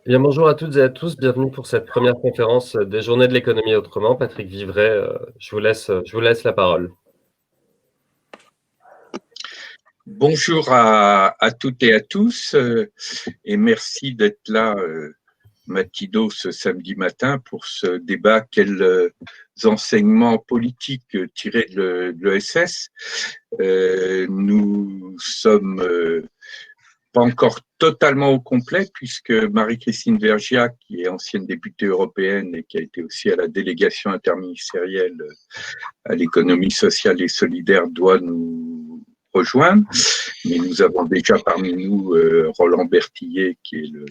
Bien, bonjour à toutes et à tous, bienvenue pour cette première conférence des Journées de l'économie autrement. Patrick Vivray, je vous laisse la parole. Bonjour à toutes et à tous et merci d'être là matido ce samedi matin pour ce débat quels enseignements politiques tirés de l'ESS. Nous sommes pas encore totalement au complet puisque Marie-Christine Vergiat, qui est ancienne députée européenne et qui a été aussi à la délégation interministérielle à l'économie sociale et solidaire, doit nous rejoindre. Mais nous avons déjà parmi nous Roland Berthier, qui est le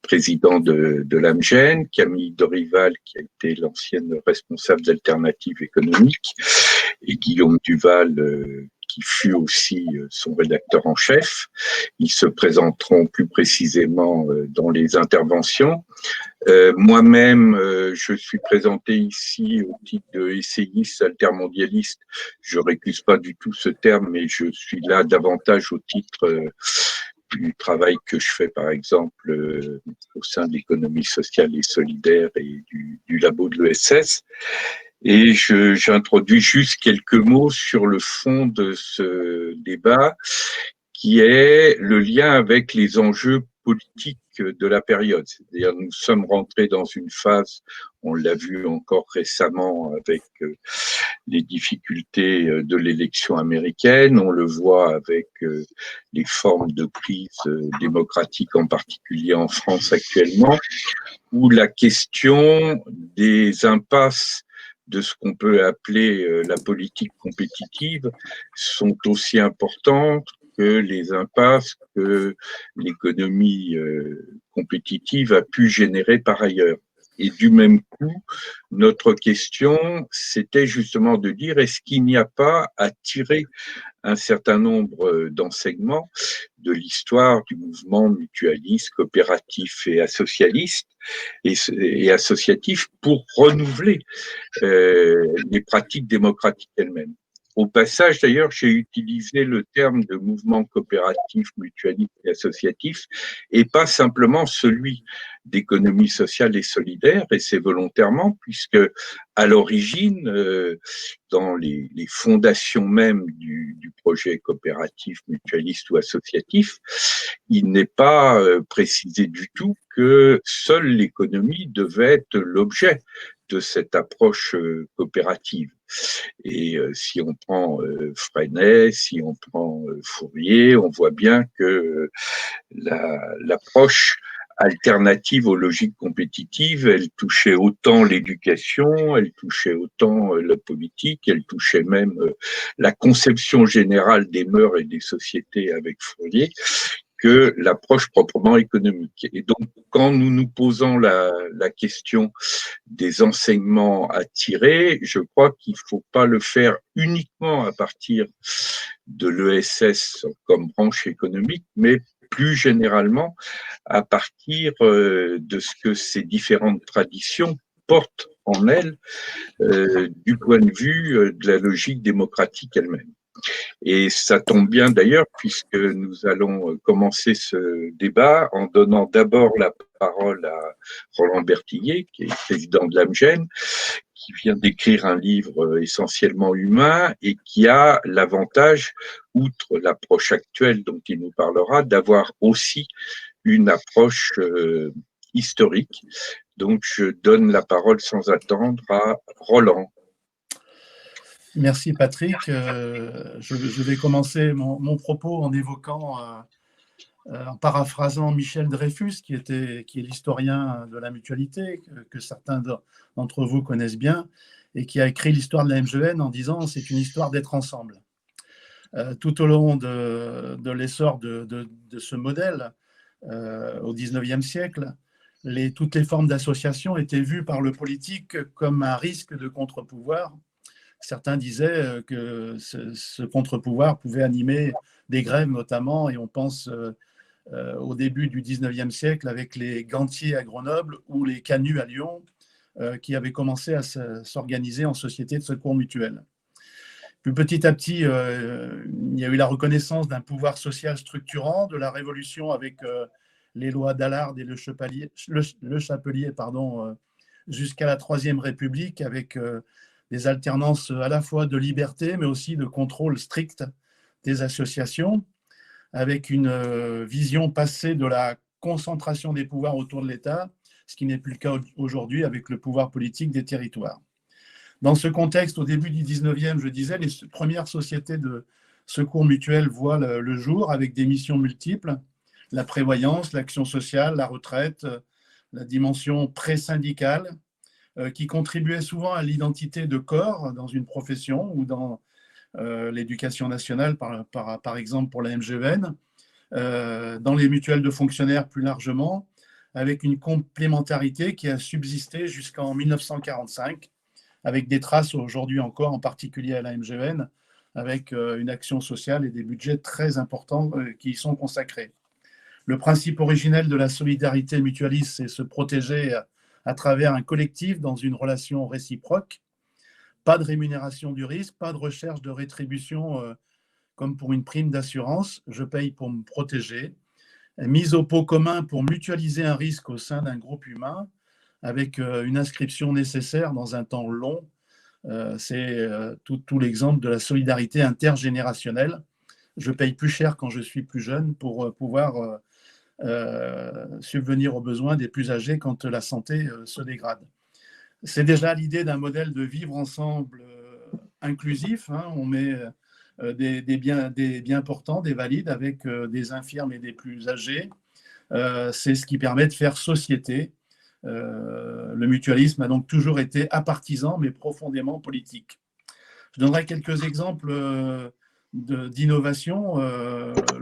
président de l'AMGEN, Camille Dorival, qui a été l'ancienne responsable d'Alternative économique, et Guillaume Duval, qui fut aussi son rédacteur en chef. Ils se présenteront plus précisément dans les interventions. Moi-même, je suis présenté ici au titre de essayiste altermondialiste. Je récuse pas du tout ce terme, mais je suis là davantage au titre du travail que je fais, par exemple, au sein de l'économie sociale et solidaire et du labo de l'ESS. Et j'introduis juste quelques mots sur le fond de ce débat, qui est le lien avec les enjeux politiques de la période. C'est-à-dire, nous sommes rentrés dans une phase, on l'a vu encore récemment avec les difficultés de l'élection américaine, on le voit avec les formes de crise démocratique, en particulier en France actuellement, où la question des impasses de ce qu'on peut appeler la politique compétitive sont aussi importantes que les impasses que l'économie compétitive a pu générer par ailleurs. Et du même coup, notre question, c'était justement de dire, est-ce qu'il n'y a pas à tirer un certain nombre d'enseignements de l'histoire du mouvement mutualiste, coopératif et associaliste et associatif pour renouveler les pratiques démocratiques elles-mêmes. Au passage, d'ailleurs, j'ai utilisé le terme de mouvement coopératif, mutualiste et associatif, et pas simplement celui d'économie sociale et solidaire, et c'est volontairement, puisque à l'origine, dans les fondations même du projet coopératif, mutualiste ou associatif, il n'est pas précisé du tout que seule l'économie devait être l'objet de cette approche coopérative. Et si on prend Freinet, si on prend Fourier, on voit bien que l'approche alternative aux logiques compétitives, elle touchait autant l'éducation, elle touchait autant la politique, elle touchait même la conception générale des mœurs et des sociétés avec Fourier, que l'approche proprement économique. Et donc, quand nous nous posons la question des enseignements à tirer, je crois qu'il ne faut pas le faire uniquement à partir de l'ESS comme branche économique, mais plus généralement à partir de ce que ces différentes traditions portent en elles du point de vue de la logique démocratique elle-même. Et ça tombe bien d'ailleurs, puisque nous allons commencer ce débat en donnant d'abord la parole à Roland Berthier, qui est président de l'AMGEN, qui vient d'écrire un livre essentiellement humain et qui a l'avantage, outre l'approche actuelle dont il nous parlera, d'avoir aussi une approche historique. Donc, je donne la parole sans attendre à Roland. Merci Patrick. Je vais commencer mon propos en évoquant, en paraphrasant Michel Dreyfus, qui est l'historien de la mutualité, que certains d'entre vous connaissent bien, et qui a écrit l'histoire de la MGN en disant « c'est une histoire d'être ensemble ». Tout au long de l'essor de ce modèle, au XIXe siècle, toutes les formes d'association étaient vues par le politique comme un risque de contre-pouvoir. Certains disaient que ce contre-pouvoir pouvait animer des grèves notamment, et on pense au début du XIXe siècle avec les gantiers à Grenoble ou les canuts à Lyon, qui avaient commencé à s'organiser en société de secours mutuel. Puis petit à petit, il y a eu la reconnaissance d'un pouvoir social structurant, de la Révolution avec les lois d'Allard et le Chapelier jusqu'à la Troisième République, avec des alternances à la fois de liberté, mais aussi de contrôle strict des associations, avec une vision passée de la concentration des pouvoirs autour de l'État, ce qui n'est plus le cas aujourd'hui avec le pouvoir politique des territoires. Dans ce contexte, au début du 19e, je disais, les premières sociétés de secours mutuel voient le jour avec des missions multiples, la prévoyance, l'action sociale, la retraite, la dimension pré-syndicale, qui contribuait souvent à l'identité de corps dans une profession ou dans l'éducation nationale, par exemple pour la MGEN, dans les mutuelles de fonctionnaires plus largement, avec une complémentarité qui a subsisté jusqu'en 1945, avec des traces aujourd'hui encore, en particulier à la MGEN, avec une action sociale et des budgets très importants qui y sont consacrés. Le principe originel de la solidarité mutualiste, c'est se protéger à travers un collectif dans une relation réciproque. Pas de rémunération du risque, pas de recherche de rétribution comme pour une prime d'assurance. Je paye pour me protéger. Mise au pot commun pour mutualiser un risque au sein d'un groupe humain avec une inscription nécessaire dans un temps long. C'est tout l'exemple de la solidarité intergénérationnelle. Je paye plus cher quand je suis plus jeune pour pouvoir subvenir aux besoins des plus âgés quand la santé se dégrade. C'est déjà l'idée d'un modèle de vivre ensemble inclusif. On met des biens portants, des valides avec des infirmes et des plus âgés. C'est ce qui permet de faire société. Le mutualisme a donc toujours été apartisan, mais profondément politique. Je donnerai quelques exemples d'innovation.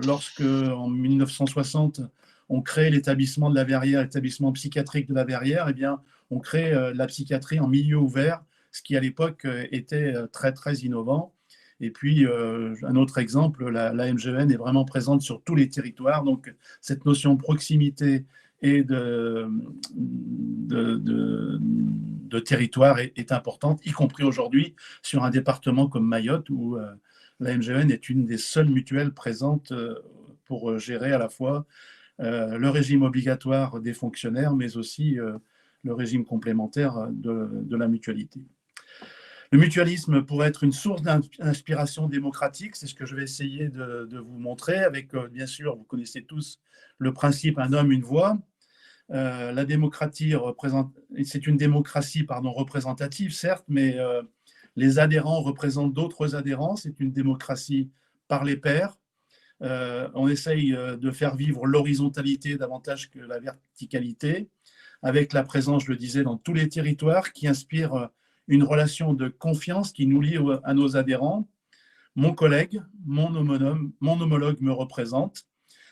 Lorsque, en 1960, on crée l'établissement de la Verrière, l'établissement psychiatrique de la Verrière, eh bien, on crée la psychiatrie en milieu ouvert, ce qui à l'époque était très, très innovant. Et puis, un autre exemple, la MGEN est vraiment présente sur tous les territoires. Donc, cette notion de proximité et de territoire est importante, y compris aujourd'hui sur un département comme Mayotte, où la MGEN est une des seules mutuelles présentes pour gérer à la fois le régime obligatoire des fonctionnaires, mais aussi le régime complémentaire de la mutualité. Le mutualisme pourrait être une source d'inspiration démocratique, c'est ce que je vais essayer de vous montrer, avec, bien sûr, vous connaissez tous le principe « un homme, une voix ». La démocratie c'est une démocratie représentative, certes, mais les adhérents représentent d'autres adhérents. C'est une démocratie par les pairs. On essaye de faire vivre l'horizontalité davantage que la verticalité, avec la présence, je le disais, dans tous les territoires, qui inspire une relation de confiance qui nous lie à nos adhérents. Mon collègue, mon homologue me représente.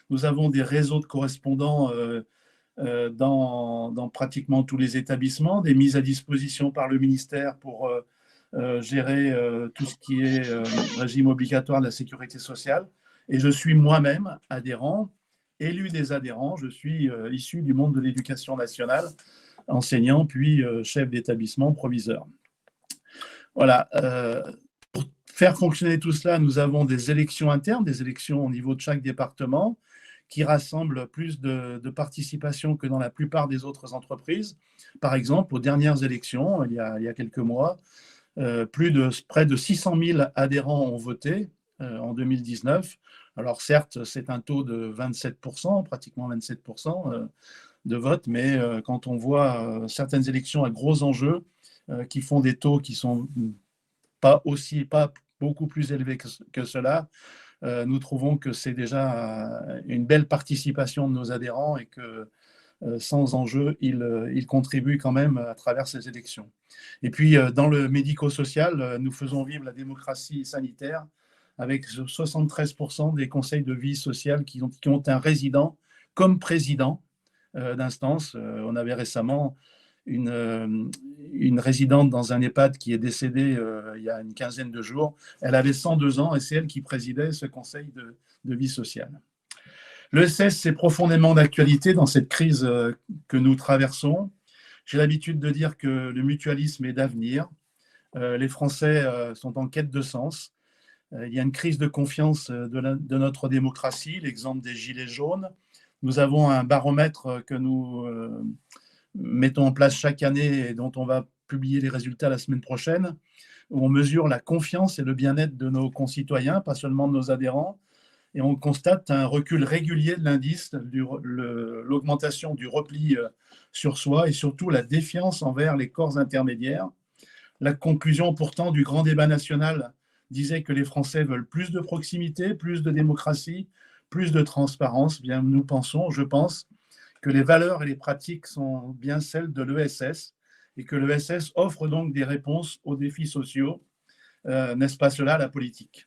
Nous avons des réseaux de correspondants dans pratiquement tous les établissements, des mises à disposition par le ministère pour gérer tout ce qui est régime obligatoire de la sécurité sociale. Et je suis moi-même adhérent, élu des adhérents. Je suis issu du monde de l'éducation nationale, enseignant, puis chef d'établissement, proviseur. Voilà. Pour faire fonctionner tout cela, nous avons des élections internes, des élections au niveau de chaque département, qui rassemblent plus de participation que dans la plupart des autres entreprises. Par exemple, aux dernières élections, il y a quelques mois, près de 600 000 adhérents ont voté en 2019. Alors certes, c'est un taux de 27%, pratiquement 27% de vote, mais quand on voit certaines élections à gros enjeux qui font des taux qui sont pas beaucoup plus élevés que cela, nous trouvons que c'est déjà une belle participation de nos adhérents et que sans enjeu, ils contribuent quand même à travers ces élections. Et puis, dans le médico-social, nous faisons vivre la démocratie sanitaire avec 73% des conseils de vie sociale qui ont un résident comme président d'instance. On avait récemment une résidente dans un EHPAD qui est décédée il y a une quinzaine de jours. Elle avait 102 ans et c'est elle qui présidait ce conseil de vie sociale. L'ESS, c'est profondément d'actualité dans cette crise que nous traversons. J'ai l'habitude de dire que le mutualisme est d'avenir. Les Français sont en quête de sens. Il y a une crise de confiance de notre démocratie, l'exemple des Gilets jaunes, Nous avons un baromètre que nous mettons en place chaque année et dont on va publier les résultats la semaine prochaine, où on mesure la confiance et le bien-être de nos concitoyens, pas seulement de nos adhérents, et on constate un recul régulier de l'indice, l'augmentation du repli sur soi et surtout la défiance envers les corps intermédiaires. La conclusion pourtant du grand débat national disait que les Français veulent plus de proximité, plus de démocratie, plus de transparence. Bien, nous pensons, je pense, que les valeurs et les pratiques sont bien celles de l'ESS et que l'ESS offre donc des réponses aux défis sociaux. N'est-ce pas cela la politique?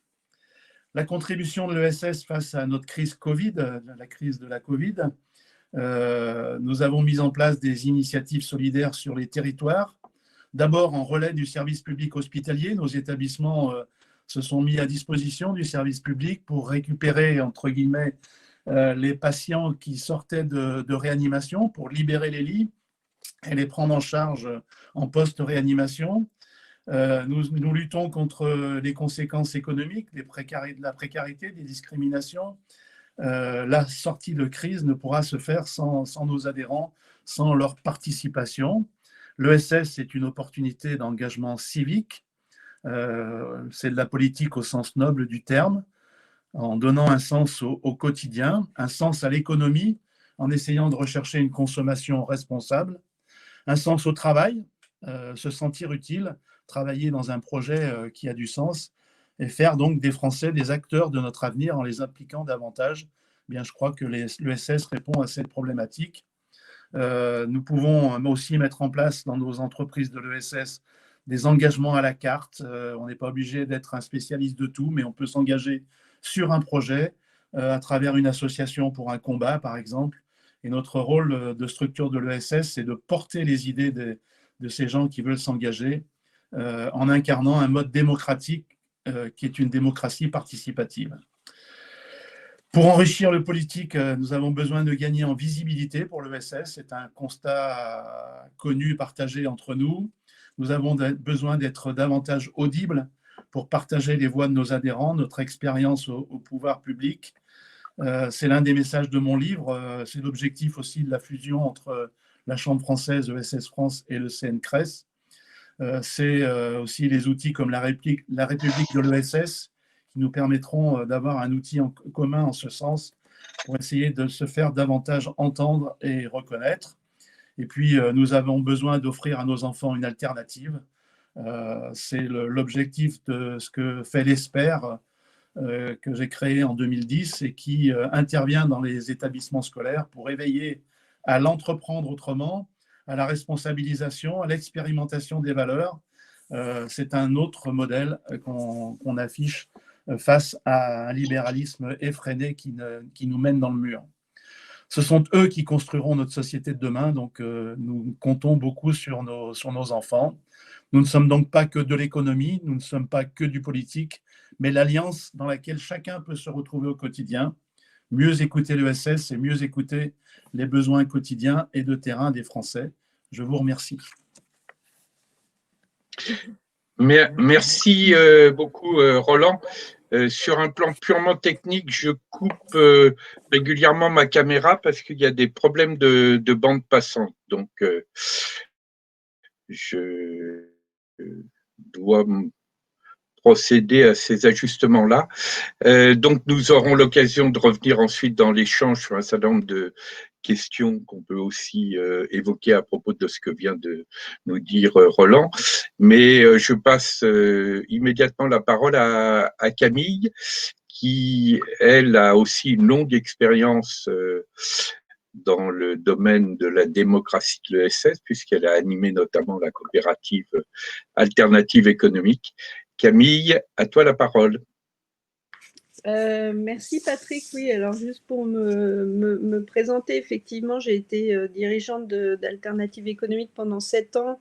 La contribution de l'ESS face à notre crise Covid, la crise de la Covid, nous avons mis en place des initiatives solidaires sur les territoires. D'abord, en relais du service public hospitalier, nos établissements se sont mis à disposition du service public pour récupérer, entre guillemets, les patients qui sortaient de réanimation, pour libérer les lits et les prendre en charge en post-réanimation. Nous luttons contre les conséquences économiques, de la précarité, des discriminations. La sortie de crise ne pourra se faire sans nos adhérents, sans leur participation. L'ESS est une opportunité d'engagement civique. C'est de la politique au sens noble du terme, en donnant un sens au quotidien, un sens à l'économie, en essayant de rechercher une consommation responsable, un sens au travail, se sentir utile, travailler dans un projet qui a du sens et faire donc des Français des acteurs de notre avenir en les impliquant davantage. Bien, je crois que l'ESS répond à cette problématique. Nous pouvons aussi mettre en place dans nos entreprises de l'ESS des engagements à la carte. On n'est pas obligé d'être un spécialiste de tout, mais on peut s'engager sur un projet à travers une association pour un combat, par exemple. Et notre rôle de structure de l'ESS, c'est de porter les idées de ces gens qui veulent s'engager en incarnant un mode démocratique qui est une démocratie participative. Pour enrichir le politique, nous avons besoin de gagner en visibilité pour l'ESS. C'est un constat connu, partagé entre nous. Nous avons besoin d'être davantage audibles pour partager les voix de nos adhérents, notre expérience au pouvoir public. C'est l'un des messages de mon livre. C'est l'objectif aussi de la fusion entre la Chambre française, ESS France et le CNCRES. C'est aussi les outils comme la République de l'ESS qui nous permettront d'avoir un outil en commun en ce sens pour essayer de se faire davantage entendre et reconnaître. Et puis, nous avons besoin d'offrir à nos enfants une alternative. C'est l'objectif de ce que fait l'ESPER, que j'ai créé en 2010 et qui intervient dans les établissements scolaires pour éveiller à l'entreprendre autrement, à la responsabilisation, à l'expérimentation des valeurs. C'est un autre modèle qu'on affiche face à un libéralisme effréné qui nous mène dans le mur. Ce sont eux qui construiront notre société de demain, donc nous comptons beaucoup sur nos enfants. Nous ne sommes donc pas que de l'économie, nous ne sommes pas que du politique, mais l'alliance dans laquelle chacun peut se retrouver au quotidien. Mieux écouter l'ESS, c'est mieux écouter les besoins quotidiens et de terrain des Français. Je vous remercie. Merci beaucoup, Roland. Sur un plan purement technique, je coupe régulièrement ma caméra parce qu'il y a des problèmes de bande passante. Donc, je dois procéder à ces ajustements-là. Donc, nous aurons l'occasion de revenir ensuite dans l'échange sur un certain nombre de questions qu'on peut aussi évoquer à propos de ce que vient de nous dire Roland. Mais je passe immédiatement la parole à Camille, qui, elle, a aussi une longue expérience dans le domaine de la démocratie de l'ESS, puisqu'elle a animé notamment la coopérative alternative économique. Camille, à toi la parole. Merci Patrick. Oui, alors juste pour me présenter, effectivement, j'ai été dirigeante d'Alternative économique pendant 7 ans.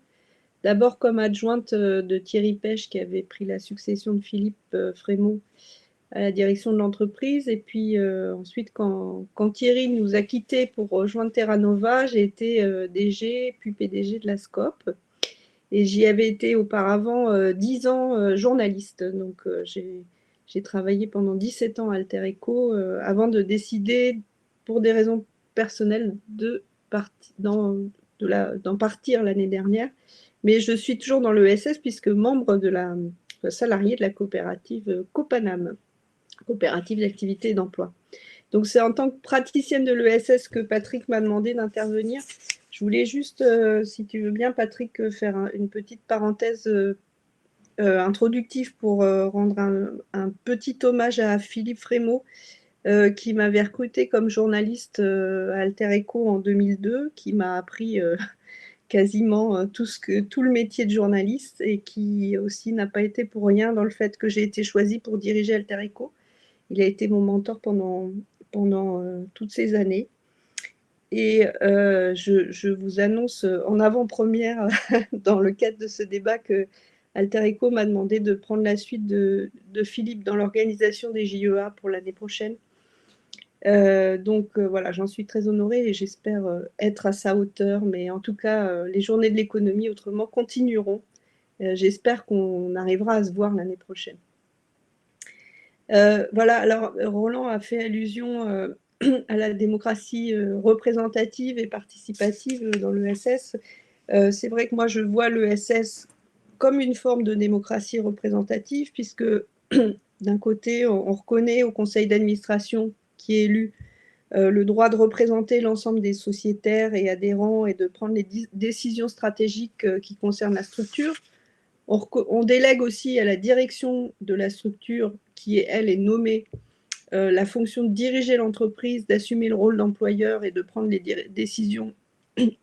D'abord comme adjointe de Thierry Pêche, qui avait pris la succession de Philippe Frémaux à la direction de l'entreprise. Et puis ensuite, quand Thierry nous a quittés pour rejoindre Terra Nova, j'ai été DG, puis PDG de la SCOP. Et j'y avais été auparavant 10 ans journaliste. Donc j'ai travaillé pendant 17 ans à Alter Eco avant de décider, pour des raisons personnel d'en partir l'année dernière. Mais je suis toujours dans l'ESS puisque membre salarié de la coopérative Copanam, coopérative d'activité et d'emploi. Donc, c'est en tant que praticienne de l'ESS que Patrick m'a demandé d'intervenir. Je voulais juste, si tu veux bien, Patrick, faire une petite parenthèse introductive pour rendre un petit hommage à Philippe Frémaux, qui m'avait recruté comme journaliste à Alter Echo en 2002, qui m'a appris quasiment tout le métier de journaliste et qui aussi n'a pas été pour rien dans le fait que j'ai été choisie pour diriger Alter Echo. Il a été mon mentor pendant toutes ces années. Et je vous annonce en avant-première, dans le cadre de ce débat, que Alter Echo m'a demandé de prendre la suite de Philippe dans l'organisation des JEA pour l'année prochaine. Donc voilà, j'en suis très honorée et j'espère être à sa hauteur. Mais en tout cas, les journées de l'économie autrement continueront. J'espère qu'on arrivera à se voir l'année prochaine. Voilà, alors Roland a fait allusion à la démocratie représentative et participative dans l'ESS. C'est vrai que moi, je vois l'ESS comme une forme de démocratie représentative, puisque d'un côté, on reconnaît au conseil d'administration qui est élu le droit de représenter l'ensemble des sociétaires et adhérents et de prendre les décisions stratégiques qui concernent la structure. On délègue aussi à la direction de la structure, qui elle est nommée, la fonction de diriger l'entreprise, d'assumer le rôle d'employeur et de prendre les décisions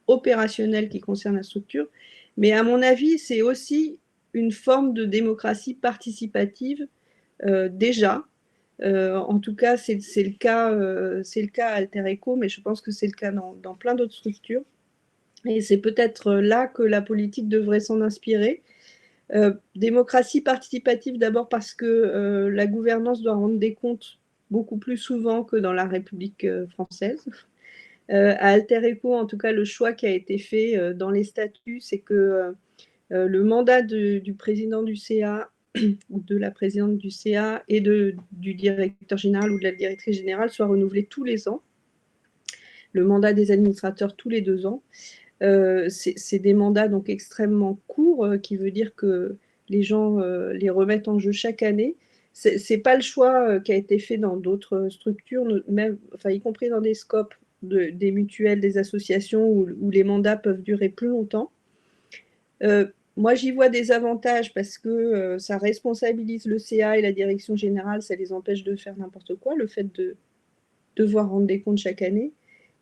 opérationnelles qui concernent la structure. Mais à mon avis, c'est aussi une forme de démocratie participative déjà. En tout cas, c'est le cas à Alter Echo, mais je pense que c'est le cas dans plein d'autres structures. Et c'est peut-être là que la politique devrait s'en inspirer. Démocratie participative d'abord parce que la gouvernance doit rendre des comptes beaucoup plus souvent que dans la République française. À Alter Echo, en tout cas, le choix qui a été fait dans les statuts, c'est que le mandat du président du CA ou de la présidente du CA et du directeur général ou de la directrice générale soit renouvelé tous les ans. Le mandat des administrateurs tous les 2 ans. C'est des mandats donc extrêmement courts, qui veut dire que les gens les remettent en jeu chaque année. C'est pas le choix qui a été fait dans d'autres structures, même, enfin, y compris dans des scopes des mutuelles, des associations où les mandats peuvent durer plus longtemps. Moi, j'y vois des avantages parce que ça responsabilise le CA et la direction générale, ça les empêche de faire n'importe quoi, le fait de devoir rendre des comptes chaque année.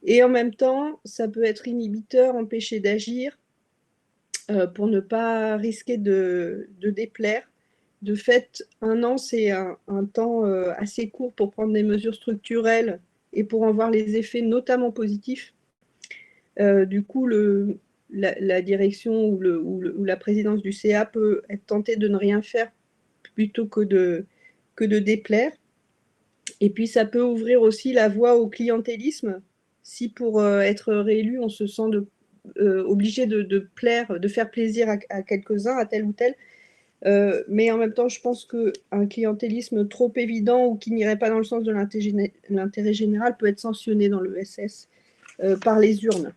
Et en même temps, ça peut être inhibiteur, empêcher d'agir pour ne pas risquer de déplaire. De fait, 1 an, c'est un temps assez court pour prendre des mesures structurelles et pour en voir les effets, notamment positifs. Du coup, la direction ou la présidence du CA peut être tentée de ne rien faire plutôt que de déplaire. Et puis, ça peut ouvrir aussi la voie au clientélisme. Si pour être réélu, on se sent obligé de faire plaisir à quelques-uns, à tel ou tel. Mais en même temps, je pense qu'un clientélisme trop évident ou qui n'irait pas dans le sens de l'intérêt général peut être sanctionné dans l'ESS par les urnes.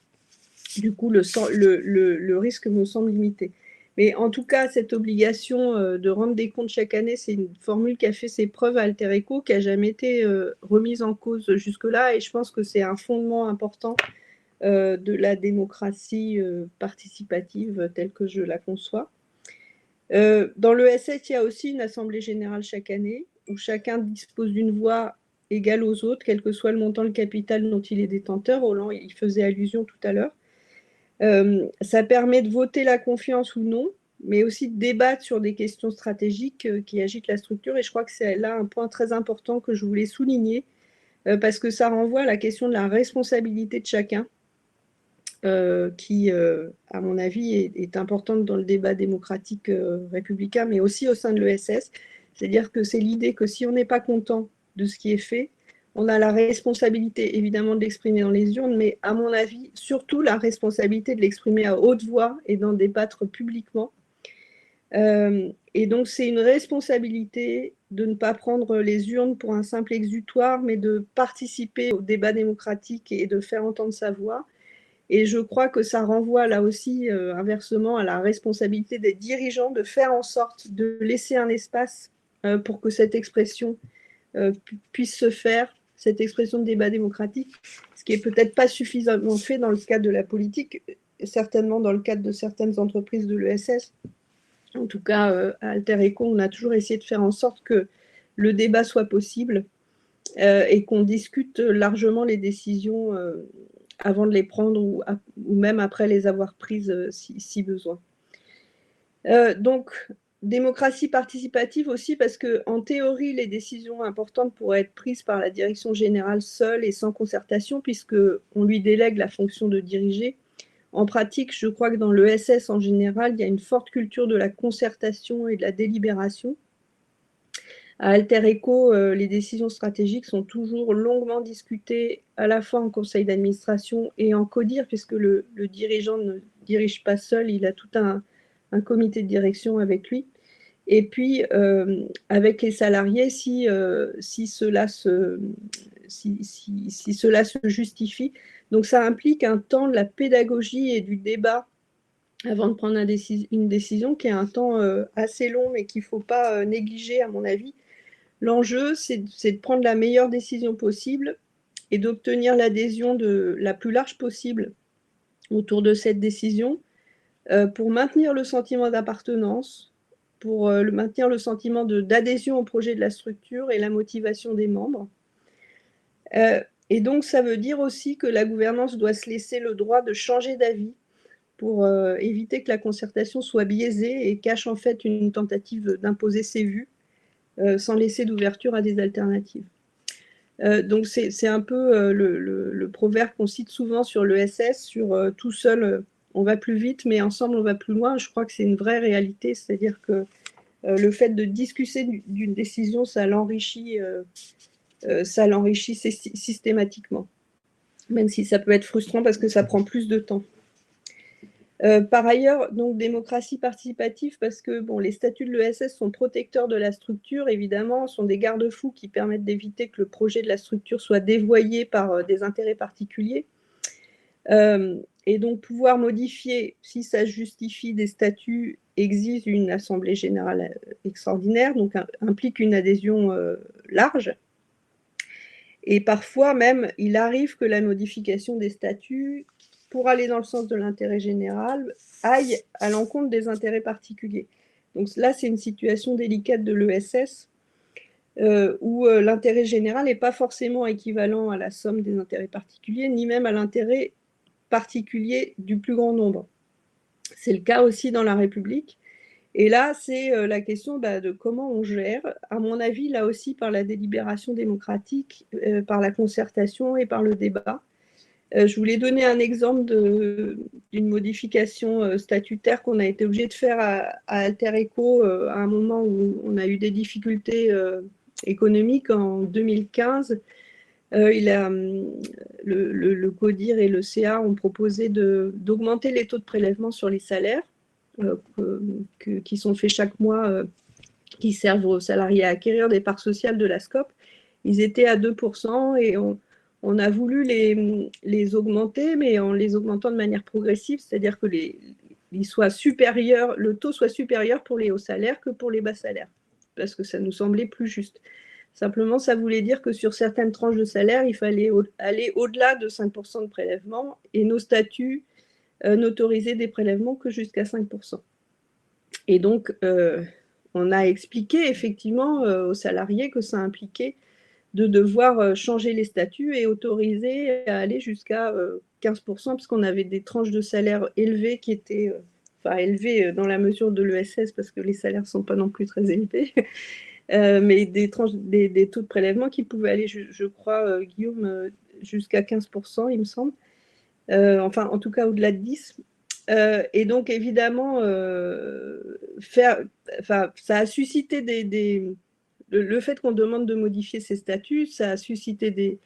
Du coup, le risque me semble limité. Mais en tout cas, cette obligation de rendre des comptes chaque année, c'est une formule qui a fait ses preuves à Alter Echo, qui n'a jamais été remise en cause jusque-là. Et je pense que c'est un fondement important de la démocratie participative telle que je la conçois. Dans l'ESS, il y a aussi une assemblée générale chaque année, où chacun dispose d'une voix égale aux autres, quel que soit le montant de capital dont il est détenteur. Roland y faisait allusion tout à l'heure. Ça permet de voter la confiance ou non, mais aussi de débattre sur des questions stratégiques qui agitent la structure. Et je crois que c'est là un point très important que je voulais souligner, parce que ça renvoie à la question de la responsabilité de chacun, qui, à mon avis, est importante dans le débat démocratique républicain, mais aussi au sein de l'ESS. C'est-à-dire que c'est l'idée que si on n'est pas content de ce qui est fait, on a la responsabilité, évidemment, de l'exprimer dans les urnes, mais à mon avis, surtout la responsabilité de l'exprimer à haute voix et d'en débattre publiquement. Et donc, c'est une responsabilité de ne pas prendre les urnes pour un simple exutoire, mais de participer au débat démocratique et de faire entendre sa voix. Et je crois que ça renvoie là aussi, inversement, à la responsabilité des dirigeants de faire en sorte de laisser un espace pour que cette expression puisse se faire, cette expression de débat démocratique, ce qui n'est peut-être pas suffisamment fait dans le cadre de la politique, certainement dans le cadre de certaines entreprises de l'ESS. En tout cas, à Alter Eco, on a toujours essayé de faire en sorte que le débat soit possible et qu'on discute largement les décisions avant de les prendre ou même après les avoir prises si besoin. Donc, démocratie participative aussi parce qu'en théorie, les décisions importantes pourraient être prises par la direction générale seule et sans concertation puisqu'on lui délègue la fonction de diriger. En pratique, je crois que dans l'ESS en général, il y a une forte culture de la concertation et de la délibération. À Alter Eco, les décisions stratégiques sont toujours longuement discutées à la fois en conseil d'administration et en CODIR, puisque le dirigeant ne dirige pas seul, il a tout un comité de direction avec lui. Et puis, avec les salariés, si cela se justifie. Donc, ça implique un temps de la pédagogie et du débat avant de prendre une décision qui est un temps assez long, mais qu'il ne faut pas négliger, à mon avis. L'enjeu, c'est de prendre la meilleure décision possible et d'obtenir l'adhésion la plus large possible autour de cette décision pour maintenir le sentiment d'appartenance, pour maintenir le sentiment d'adhésion au projet de la structure et la motivation des membres. Et donc, ça veut dire aussi que la gouvernance doit se laisser le droit de changer d'avis pour éviter que la concertation soit biaisée et cache en fait une tentative d'imposer ses vues sans laisser d'ouverture à des alternatives. Donc, c'est un peu le proverbe qu'on cite souvent sur l'ESS, sur tout seul, on va plus vite, mais ensemble, on va plus loin. Je crois que c'est une vraie réalité, c'est-à-dire que le fait de discuter d'une décision, ça l'enrichit systématiquement, même si ça peut être frustrant parce que ça prend plus de temps. Par ailleurs, donc démocratie participative, parce que bon, les statuts de l'ESS sont protecteurs de la structure, évidemment, sont des garde-fous qui permettent d'éviter que le projet de la structure soit dévoyé par des intérêts particuliers. Et donc, pouvoir modifier, si ça justifie des statuts, exige une assemblée générale extraordinaire, donc implique une adhésion large. Et parfois même, il arrive que la modification des statuts, pour aller dans le sens de l'intérêt général, aille à l'encontre des intérêts particuliers. Donc là, c'est une situation délicate de l'ESS, où l'intérêt général n'est pas forcément équivalent à la somme des intérêts particuliers, ni même à l'intérêt particulier du plus grand nombre. C'est le cas aussi dans la République. Et là, c'est la question de comment on gère, à mon avis, là aussi par la délibération démocratique, par la concertation et par le débat. Je voulais donner un exemple d'une modification statutaire qu'on a été obligé de faire à Alter Eco à un moment où on a eu des difficultés économiques en 2015. Le CODIR et le CA ont proposé d'augmenter les taux de prélèvement sur les salaires qui sont faits chaque mois, qui servent aux salariés à acquérir des parts sociales de la SCOP. Ils étaient à 2% et on a voulu les augmenter, mais en les augmentant de manière progressive, c'est-à-dire que le taux soit supérieur pour les hauts salaires que pour les bas salaires, parce que ça nous semblait plus juste. Simplement, ça voulait dire que sur certaines tranches de salaire, il fallait aller au-delà de 5% de prélèvement, et nos statuts n'autorisaient des prélèvements que jusqu'à 5%. Et donc, on a expliqué effectivement aux salariés que ça impliquait de devoir changer les statuts et autoriser à aller jusqu'à 15%, puisqu'on avait des tranches de salaire élevées qui étaient, élevées dans la mesure de l'ESS, parce que les salaires ne sont pas non plus très élevés, mais des taux de prélèvement qui pouvaient aller, je crois, Guillaume, jusqu'à 15%, il me semble. En tout cas, au-delà de 10%. Et donc, évidemment, ça a suscité le fait qu'on demande de modifier ces statuts, ça a suscité des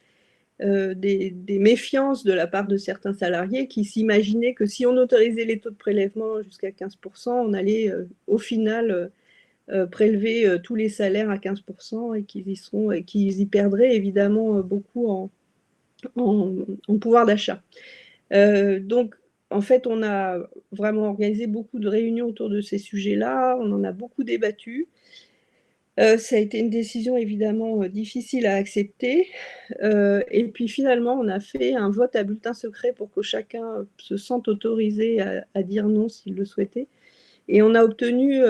méfiances de la part de certains salariés qui s'imaginaient que si on autorisait les taux de prélèvement jusqu'à 15%, on allait au final prélever tous les salaires à 15% et qu'ils y perdraient évidemment beaucoup en pouvoir d'achat. Donc, en fait, on a vraiment organisé beaucoup de réunions autour de ces sujets-là, on en a beaucoup débattu. Ça a été une décision évidemment difficile à accepter. Et puis finalement, on a fait un vote à bulletin secret pour que chacun se sente autorisé à dire non s'il le souhaitait. Et on a obtenu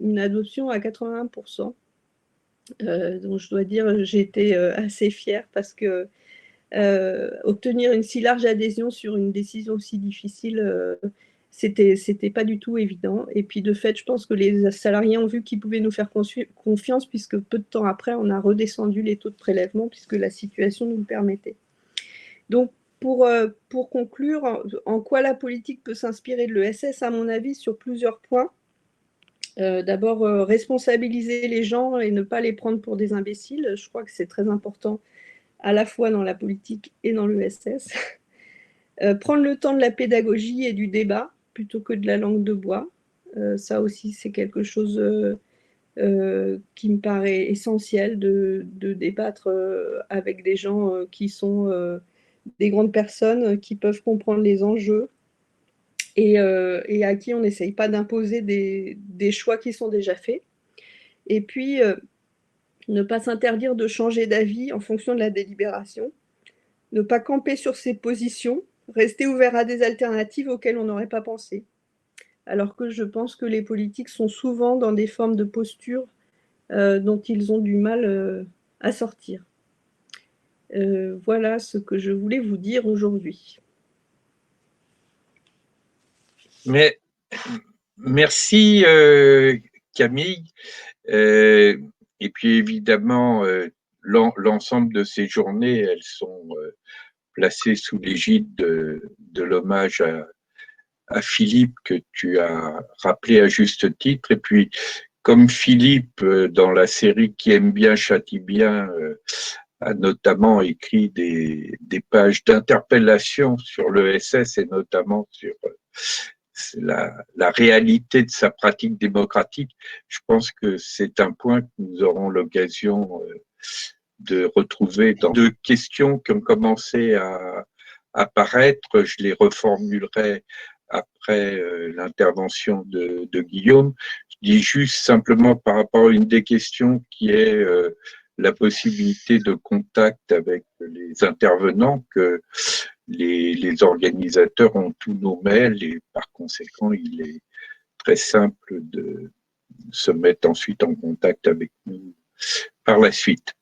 une adoption à 81%. Donc je dois dire, j'ai été assez fière parce que obtenir une si large adhésion sur une décision aussi difficile, c'était pas du tout évident. Et puis de fait, je pense que les salariés ont vu qu'ils pouvaient nous faire confiance puisque peu de temps après, on a redescendu les taux de prélèvement puisque la situation nous le permettait. Donc pour conclure, en quoi la politique peut s'inspirer de l'ESS, à mon avis, sur plusieurs points. D'abord, responsabiliser les gens et ne pas les prendre pour des imbéciles. Je crois que c'est très important à la fois dans la politique et dans l'ESS. Prendre le temps de la pédagogie et du débat plutôt que de la langue de bois. Ça aussi, c'est quelque chose qui me paraît essentiel de débattre avec des gens qui sont des grandes personnes qui peuvent comprendre les enjeux et à qui on n'essaye pas d'imposer des choix qui sont déjà faits. Et puis, ne pas s'interdire de changer d'avis en fonction de la délibération, ne pas camper sur ses positions, rester ouvert à des alternatives auxquelles on n'aurait pas pensé. Alors que je pense que les politiques sont souvent dans des formes de posture dont ils ont du mal à sortir. Voilà ce que je voulais vous dire aujourd'hui. Mais merci Camille. Et puis évidemment, l'ensemble de ces journées, elles sont placées sous l'égide de l'hommage à Philippe que tu as rappelé à juste titre. Et puis, comme Philippe, dans la série Qui aime bien châtie bien, a notamment écrit des pages d'interpellation sur l'ESS et notamment sur la réalité de sa pratique démocratique. Je pense que c'est un point que nous aurons l'occasion de retrouver dans deux questions qui ont commencé à apparaître. Je les reformulerai après l'intervention de Guillaume. Je dis juste simplement par rapport à une des questions qui est la possibilité de contact avec les intervenants, que les organisateurs ont tous nos mails et par conséquent, il est très simple de se mettre ensuite en contact avec nous par la suite.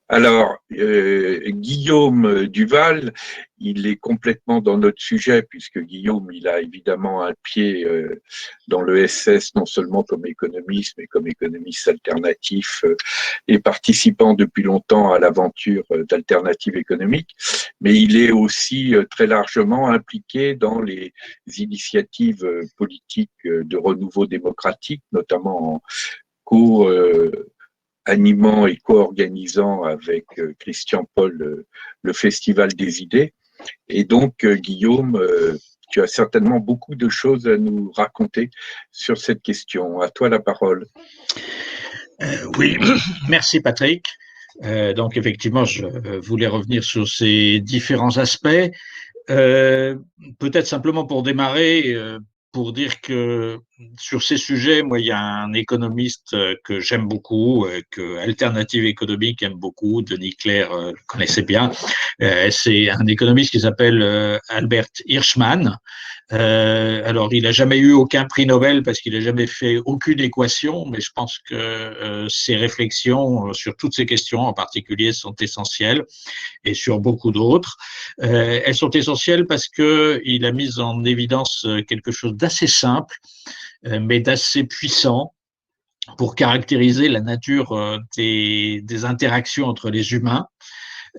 Alors, Guillaume Duval, il est complètement dans notre sujet puisque Guillaume, il a évidemment un pied dans l'ESS, non seulement comme économiste, mais comme économiste alternatif et participant depuis longtemps à l'aventure d'alternative économique. Mais il est aussi très largement impliqué dans les initiatives politiques de renouveau démocratique, notamment en animant et co-organisant avec Christian Paul le Festival des idées. Et donc, Guillaume, tu as certainement beaucoup de choses à nous raconter sur cette question. À toi la parole. Oui, merci Patrick. Donc effectivement, je voulais revenir sur ces différents aspects. Peut-être simplement pour démarrer, pour dire que sur ces sujets, moi, il y a un économiste que j'aime beaucoup, que Alternative économique aime beaucoup, Denis Claire le connaissait bien. C'est un économiste qui s'appelle Albert Hirschman. Alors, il n'a jamais eu aucun prix Nobel parce qu'il n'a jamais fait aucune équation, mais je pense que ses réflexions sur toutes ces questions en particulier sont essentielles et sur beaucoup d'autres. Elles sont essentielles parce qu'il a mis en évidence quelque chose d'assez simple, mais d'assez puissant pour caractériser la nature des interactions entre les humains.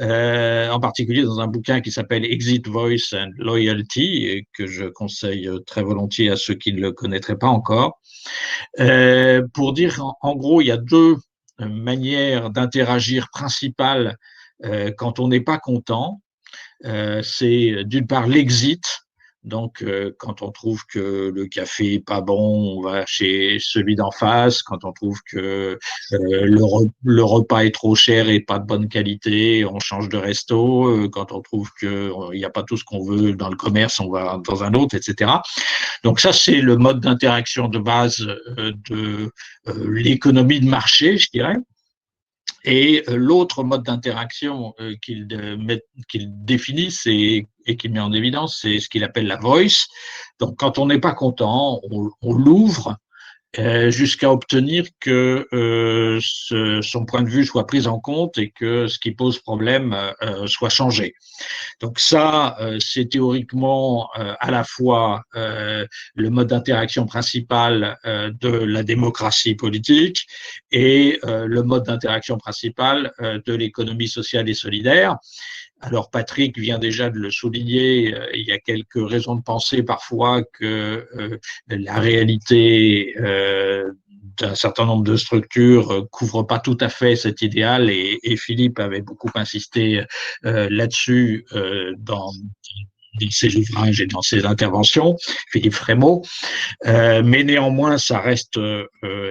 En particulier dans un bouquin qui s'appelle Exit Voice and Loyalty, et que je conseille très volontiers à ceux qui ne le connaîtraient pas encore. Pour dire, en gros, il y a deux manières d'interagir principales quand on n'est pas content. C'est d'une part l'exit, Donc, quand on trouve que le café est pas bon, on va chez celui d'en face. Quand on trouve que le repas est trop cher et pas de bonne qualité, on change de resto. Quand on trouve qu'il n'y a pas tout ce qu'on veut dans le commerce, on va dans un autre, etc. Donc ça, c'est le mode d'interaction de base de l'économie de marché, je dirais. Et l'autre mode d'interaction qu'il définisse et qu'il met en évidence, c'est ce qu'il appelle la voice. Donc, quand on n'est pas content, on l'ouvre jusqu'à obtenir que son point de vue soit pris en compte et que ce qui pose problème soit changé. Donc ça, c'est théoriquement à la fois le mode d'interaction principal de la démocratie politique et le mode d'interaction principal de l'économie sociale et solidaire. Alors Patrick vient déjà de le souligner, il y a quelques raisons de penser parfois que la réalité d'un certain nombre de structures couvre pas tout à fait cet idéal et Philippe avait beaucoup insisté là-dessus dans ses ouvrages et dans ses interventions, Philippe Frémaux. Mais néanmoins, ça reste,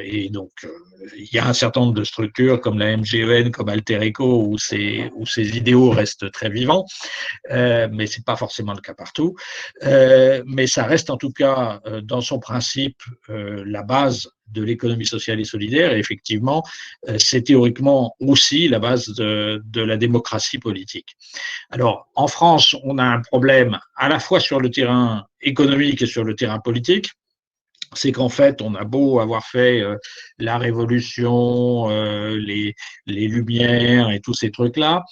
et donc il y a un certain nombre de structures comme la MGEN, comme Alter Eco, où ces idéaux restent très vivants, mais c'est pas forcément le cas partout. Mais ça reste en tout cas, dans son principe, la base de l'économie sociale et solidaire, et effectivement, c'est théoriquement aussi la base de la démocratie politique. Alors, en France, on a un problème à la fois sur le terrain économique et sur le terrain politique. C'est qu'en fait, on a beau avoir fait la Révolution, les Lumières et tous ces trucs-là,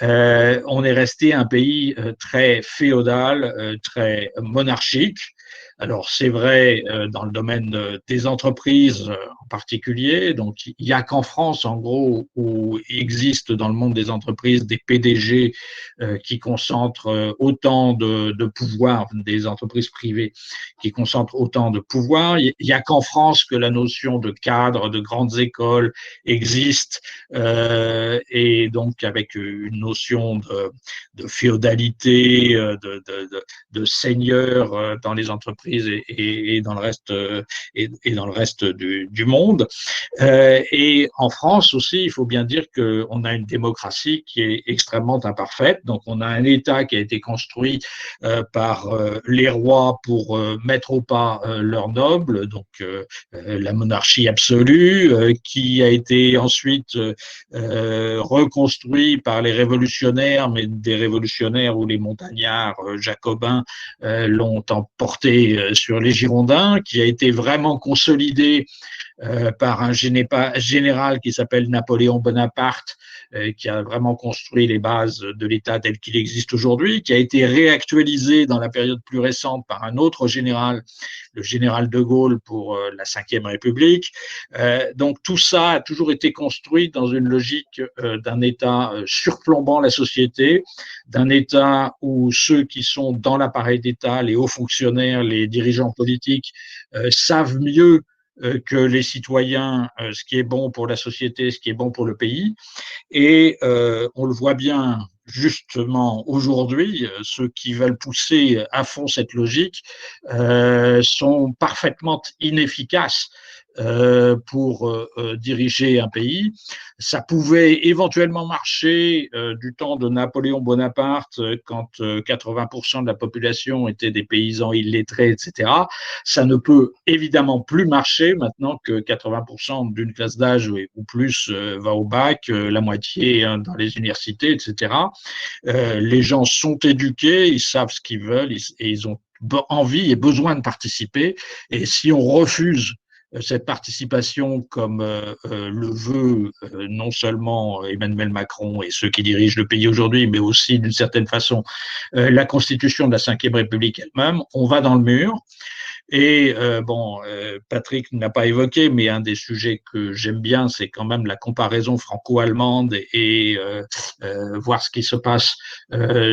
on est resté un pays très féodal, très monarchique. Alors, c'est vrai dans le domaine des entreprises en particulier. Donc, il n'y a qu'en France, en gros, où il existe dans le monde des entreprises des PDG qui concentrent autant de pouvoir, des entreprises privées qui concentrent autant de pouvoir. Il n'y a qu'en France que la notion de cadre, de grandes écoles existe, et donc avec une notion de féodalité, de seigneur dans les entreprises et dans le reste et dans le reste du monde. Et en France aussi, il faut bien dire qu'on a une démocratie qui est extrêmement imparfaite. Donc, on a un État qui a été construit par les rois pour mettre au pas leurs nobles, donc la monarchie absolue, qui a été ensuite reconstruit par les révolutionnaires, mais des révolutionnaires où les montagnards jacobins l'ont emporté sur les Girondins, qui a été vraiment consolidé par un général qui s'appelle Napoléon Bonaparte, qui a vraiment construit les bases de l'État tel qu'il existe aujourd'hui, qui a été réactualisé dans la période plus récente par un autre général, le général de Gaulle pour la Ve République. Donc tout ça a toujours été construit dans une logique d'un État surplombant la société, d'un État où ceux qui sont dans l'appareil d'État, les hauts fonctionnaires, les dirigeants politiques, savent mieux que les citoyens ce qui est bon pour la société, ce qui est bon pour le pays. Et on le voit bien justement aujourd'hui, ceux qui veulent pousser à fond cette logique sont parfaitement inefficaces pour diriger un pays. Ça pouvait éventuellement marcher du temps de Napoléon Bonaparte, quand 80% de la population était des paysans illettrés, etc. Ça ne peut évidemment plus marcher maintenant que 80% d'une classe d'âge ou plus va au bac, la moitié dans les universités, etc. Les gens sont éduqués, ils savent ce qu'ils veulent et ils ont envie et besoin de participer. Et si on refuse cette participation, comme le veut non seulement Emmanuel Macron et ceux qui dirigent le pays aujourd'hui, mais aussi d'une certaine façon la Constitution de la Ve République elle-même, on va dans le mur. Et Patrick n'a pas évoqué, mais un des sujets que j'aime bien, c'est quand même la comparaison franco-allemande et voir ce qui se passe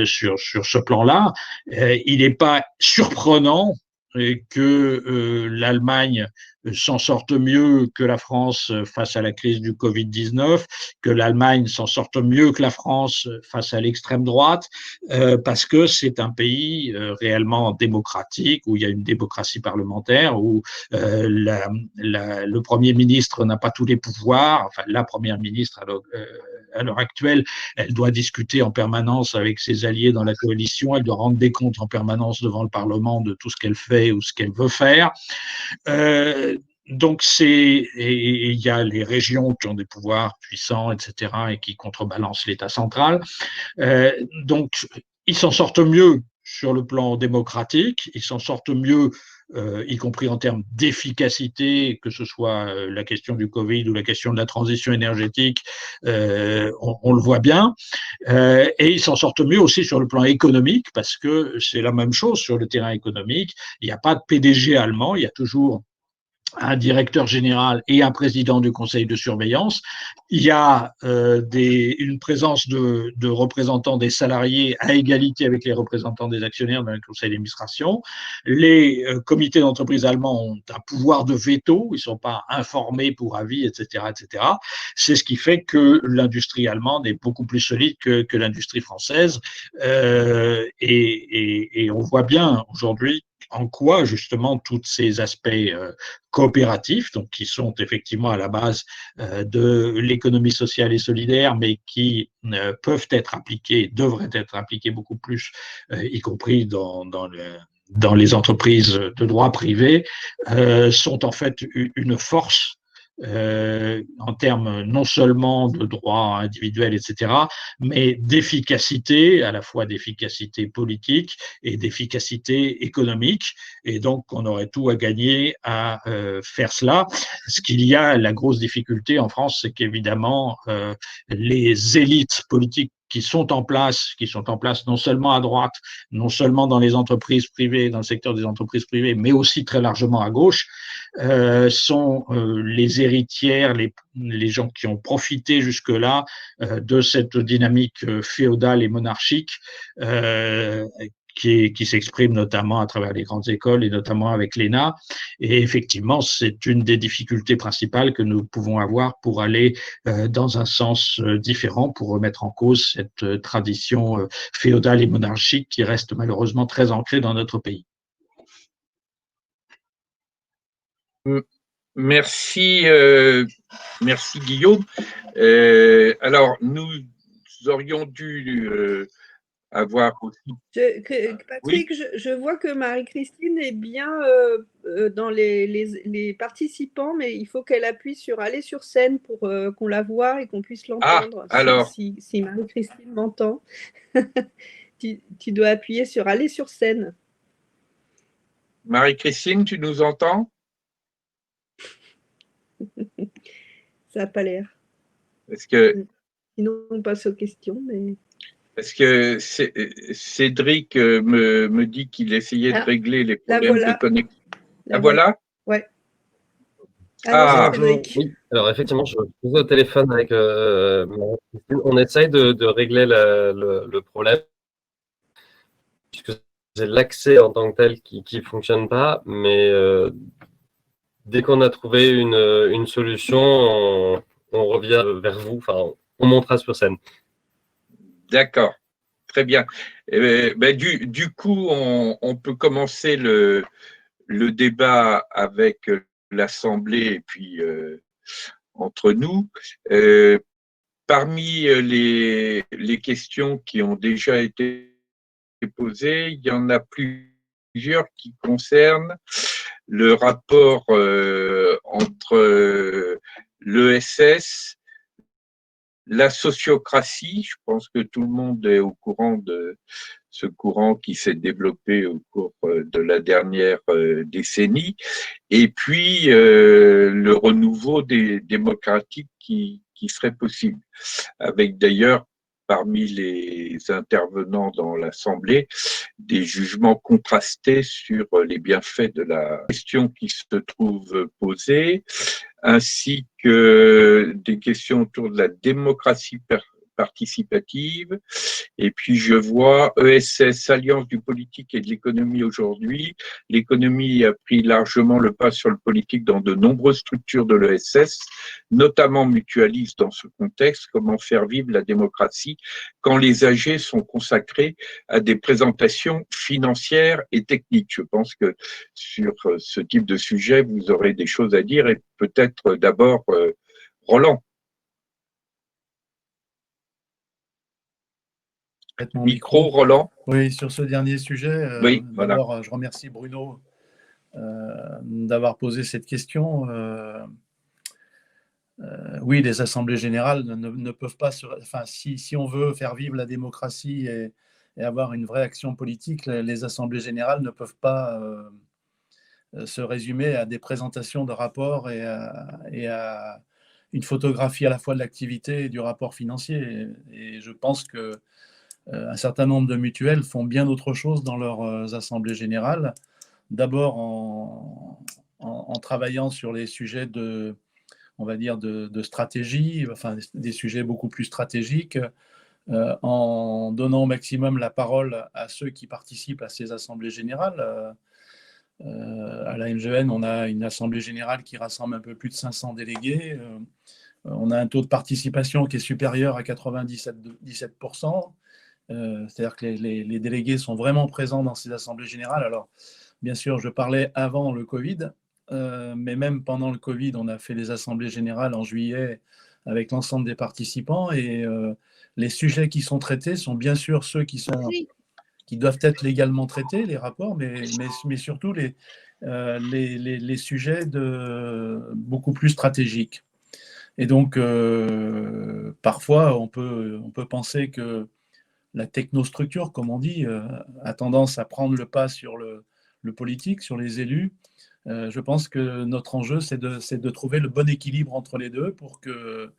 sur ce plan-là. Il n'est pas surprenant que l'Allemagne s'en sorte mieux que la France face à la crise du Covid-19, que l'Allemagne s'en sorte mieux que la France face à l'extrême droite, parce que c'est un pays réellement démocratique, où il y a une démocratie parlementaire, où le Premier ministre n'a pas tous les pouvoirs, enfin la Première ministre à l'heure actuelle, elle doit discuter en permanence avec ses alliés dans la coalition, elle doit rendre des comptes en permanence devant le Parlement de tout ce qu'elle fait ou ce qu'elle veut faire. Donc il y a les régions qui ont des pouvoirs puissants, etc., et qui contrebalancent l'État central. Donc ils s'en sortent mieux sur le plan démocratique, ils s'en sortent mieux, y compris en termes d'efficacité, que ce soit la question du Covid ou la question de la transition énergétique, on le voit bien. Et ils s'en sortent mieux aussi sur le plan économique, parce que c'est la même chose sur le terrain économique. Il n'y a pas de PDG allemand, il y a toujours un directeur général et un président du conseil de surveillance. Il y a une présence de représentants des salariés à égalité avec les représentants des actionnaires dans le conseil d'administration. Les comités d'entreprise allemands ont un pouvoir de veto, ils ne sont pas informés pour avis, etc., etc. C'est ce qui fait que l'industrie allemande est beaucoup plus solide que l'industrie française. Et on voit bien aujourd'hui en quoi justement tous ces aspects coopératifs, donc qui sont effectivement à la base de l'économie sociale et solidaire, mais qui peuvent être appliqués, devraient être appliqués beaucoup plus, y compris dans les entreprises de droit privé, sont en fait une force en termes non seulement de droits individuels, etc., mais d'efficacité, à la fois d'efficacité politique et d'efficacité économique. Et donc, on aurait tout à gagner à faire cela. Ce qu'il y a, la grosse difficulté en France, c'est qu'évidemment, les élites politiques qui sont en place non seulement à droite, non seulement dans les entreprises privées, dans le secteur des entreprises privées, mais aussi très largement à gauche, sont les héritières, les gens qui ont profité jusque-là de cette dynamique féodale et monarchique qui s'exprime notamment à travers les grandes écoles et notamment avec l'ENA. Et effectivement, c'est une des difficultés principales que nous pouvons avoir pour aller dans un sens différent, pour remettre en cause cette tradition féodale et monarchique qui reste malheureusement très ancrée dans notre pays. Merci, merci Guillaume. Alors, nous aurions dû avoir aussi. Patrick, oui. Je vois que Marie-Christine est bien dans les participants, mais il faut qu'elle appuie sur aller sur scène pour qu'on la voie et qu'on puisse l'entendre. Alors. Si Marie-Christine m'entend, tu dois appuyer sur aller sur scène. Marie-Christine, tu nous entends? Ça n'a pas l'air. Est-ce que. Sinon, on passe aux questions, mais. Parce que Cédric me dit qu'il essayait de régler les problèmes de connexion. Voilà? Ouais. Oui, alors effectivement, je suis au téléphone avec Marie-Christine. On essaye de régler le problème, puisque c'est l'accès en tant que tel qui ne fonctionne pas, mais dès qu'on a trouvé une solution, on revient vers vous, enfin, on montera sur scène. D'accord, très bien. Du coup, on peut commencer le débat avec l'Assemblée et puis entre nous. Parmi les questions qui ont déjà été posées, il y en a plusieurs qui concernent le rapport entre l'ESS, la sociocratie. Je pense que tout le monde est au courant de ce courant qui s'est développé au cours de la dernière décennie, et puis le renouveau démocratique qui serait possible, avec d'ailleurs parmi les intervenants dans l'Assemblée des jugements contrastés sur les bienfaits de la question qui se trouve posée, ainsi que des questions autour de la démocratie participative. Et puis je vois ESS, Alliance du politique et de l'économie aujourd'hui. L'économie a pris largement le pas sur le politique dans de nombreuses structures de l'ESS, notamment mutualistes dans ce contexte. Comment faire vivre la démocratie quand les AG sont consacrés à des présentations financières et techniques? Je pense que sur ce type de sujet, vous aurez des choses à dire, et peut-être d'abord Roland. Mon Micro, Roland. Oui, sur ce dernier sujet, Oui, voilà. d'abord, je remercie Bruno d'avoir posé cette question. Oui, les assemblées générales ne peuvent pas, enfin, si on veut faire vivre la démocratie et avoir une vraie action politique, les assemblées générales ne peuvent pas se résumer à des présentations de rapports et à une photographie à la fois de l'activité et du rapport financier. Et je pense que un certain nombre de mutuelles font bien autre chose dans leurs assemblées générales. D'abord en travaillant sur les sujets on va dire, de stratégie, enfin des sujets beaucoup plus stratégiques, en donnant au maximum la parole à ceux qui participent à ces assemblées générales. À la MGN, on a une assemblée générale qui rassemble un peu plus de 500 délégués. On a un taux de participation qui est supérieur à 97%. C'est-à-dire que les délégués sont vraiment présents dans ces assemblées générales. Alors, bien sûr, je parlais avant le Covid, mais même pendant le Covid, on a fait les assemblées générales en juillet avec l'ensemble des participants, et les sujets qui sont traités sont bien sûr ceux qui doivent être légalement traités, les rapports, mais surtout les sujets beaucoup plus stratégiques. Et donc, parfois, on peut penser que la technostructure, comme on dit, a tendance à prendre le pas sur le politique, sur les élus. Je pense que notre enjeu, c'est de trouver le bon équilibre entre les deux pour que,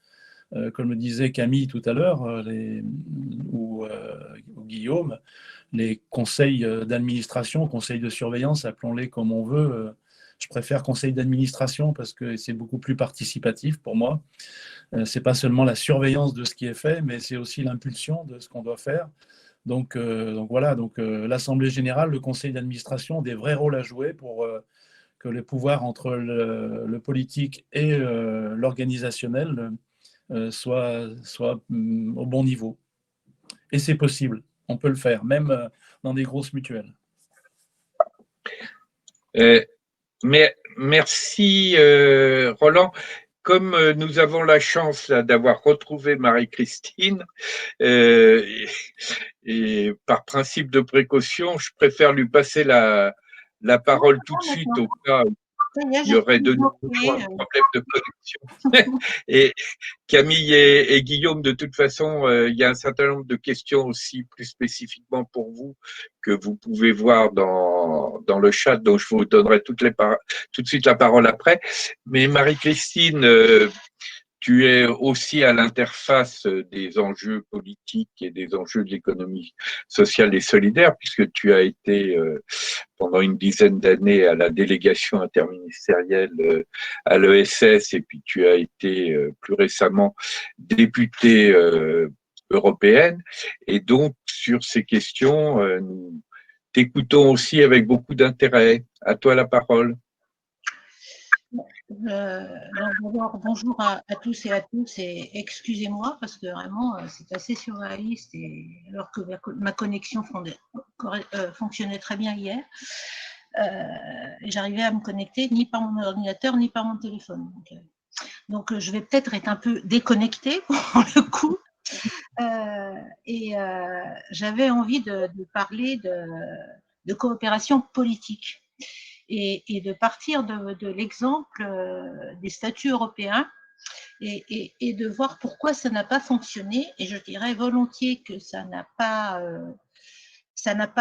comme le disait Camille tout à l'heure, ou Guillaume, les conseils d'administration, conseils de surveillance, appelons-les comme on veut. Je préfère conseil d'administration parce que c'est beaucoup plus participatif pour moi. C'est pas seulement la surveillance de ce qui est fait, mais c'est aussi l'impulsion de ce qu'on doit faire. Donc voilà, l'Assemblée générale, le conseil d'administration ont des vrais rôles à jouer pour que le pouvoir entre le politique et l'organisationnel soit au bon niveau. Et c'est possible, on peut le faire, même dans des grosses mutuelles. Mais merci Roland. Comme nous avons la chance d'avoir retrouvé Marie-Christine, et par principe de précaution, je préfère lui passer la parole tout de suite au cas où il y aurait de nouveau un problème de connexion. Et Camille et Guillaume, de toute façon, il y a un certain nombre de questions aussi plus spécifiquement pour vous que vous pouvez voir dans le chat, dont je vous donnerai tout de suite la parole après. Mais Marie-Christine, tu es aussi à l'interface des enjeux politiques et des enjeux de l'économie sociale et solidaire, puisque tu as été pendant une dizaine d'années à la délégation interministérielle à l'ESS, et puis tu as été plus récemment députée européenne. Et donc, sur ces questions, nous t'écoutons aussi avec beaucoup d'intérêt. À toi la parole. D'abord, bonjour à tous et à tous, et excusez-moi parce que vraiment c'est assez surréaliste, et alors que ma connexion fonctionnait très bien hier, j'arrivais à me connecter ni par mon ordinateur ni par mon téléphone. Donc je vais peut-être être un peu déconnectée pour le coup. J'avais envie de parler de coopération politique. Et de partir de l'exemple des statuts européens et de voir pourquoi ça n'a pas fonctionné. Et je dirais volontiers que ça n'a pas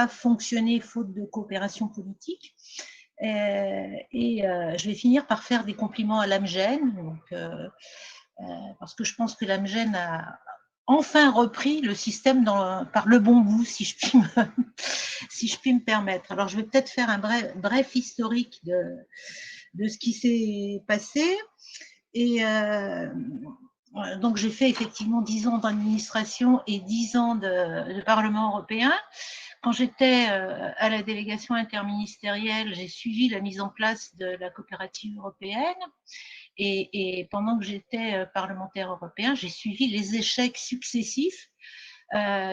fonctionné faute de coopération politique. Je vais finir par faire des compliments à l'AMGN, parce que je pense que l'AMGN a enfin repris le système par le bon bout, si je puis me permettre. Alors, je vais peut-être faire un bref historique de ce qui s'est passé. Et Donc j'ai fait effectivement 10 ans d'administration et 10 ans de Parlement européen. Quand j'étais à la délégation interministérielle, j'ai suivi la mise en place de la coopérative européenne. Et pendant que j'étais parlementaire européen, j'ai suivi les échecs successifs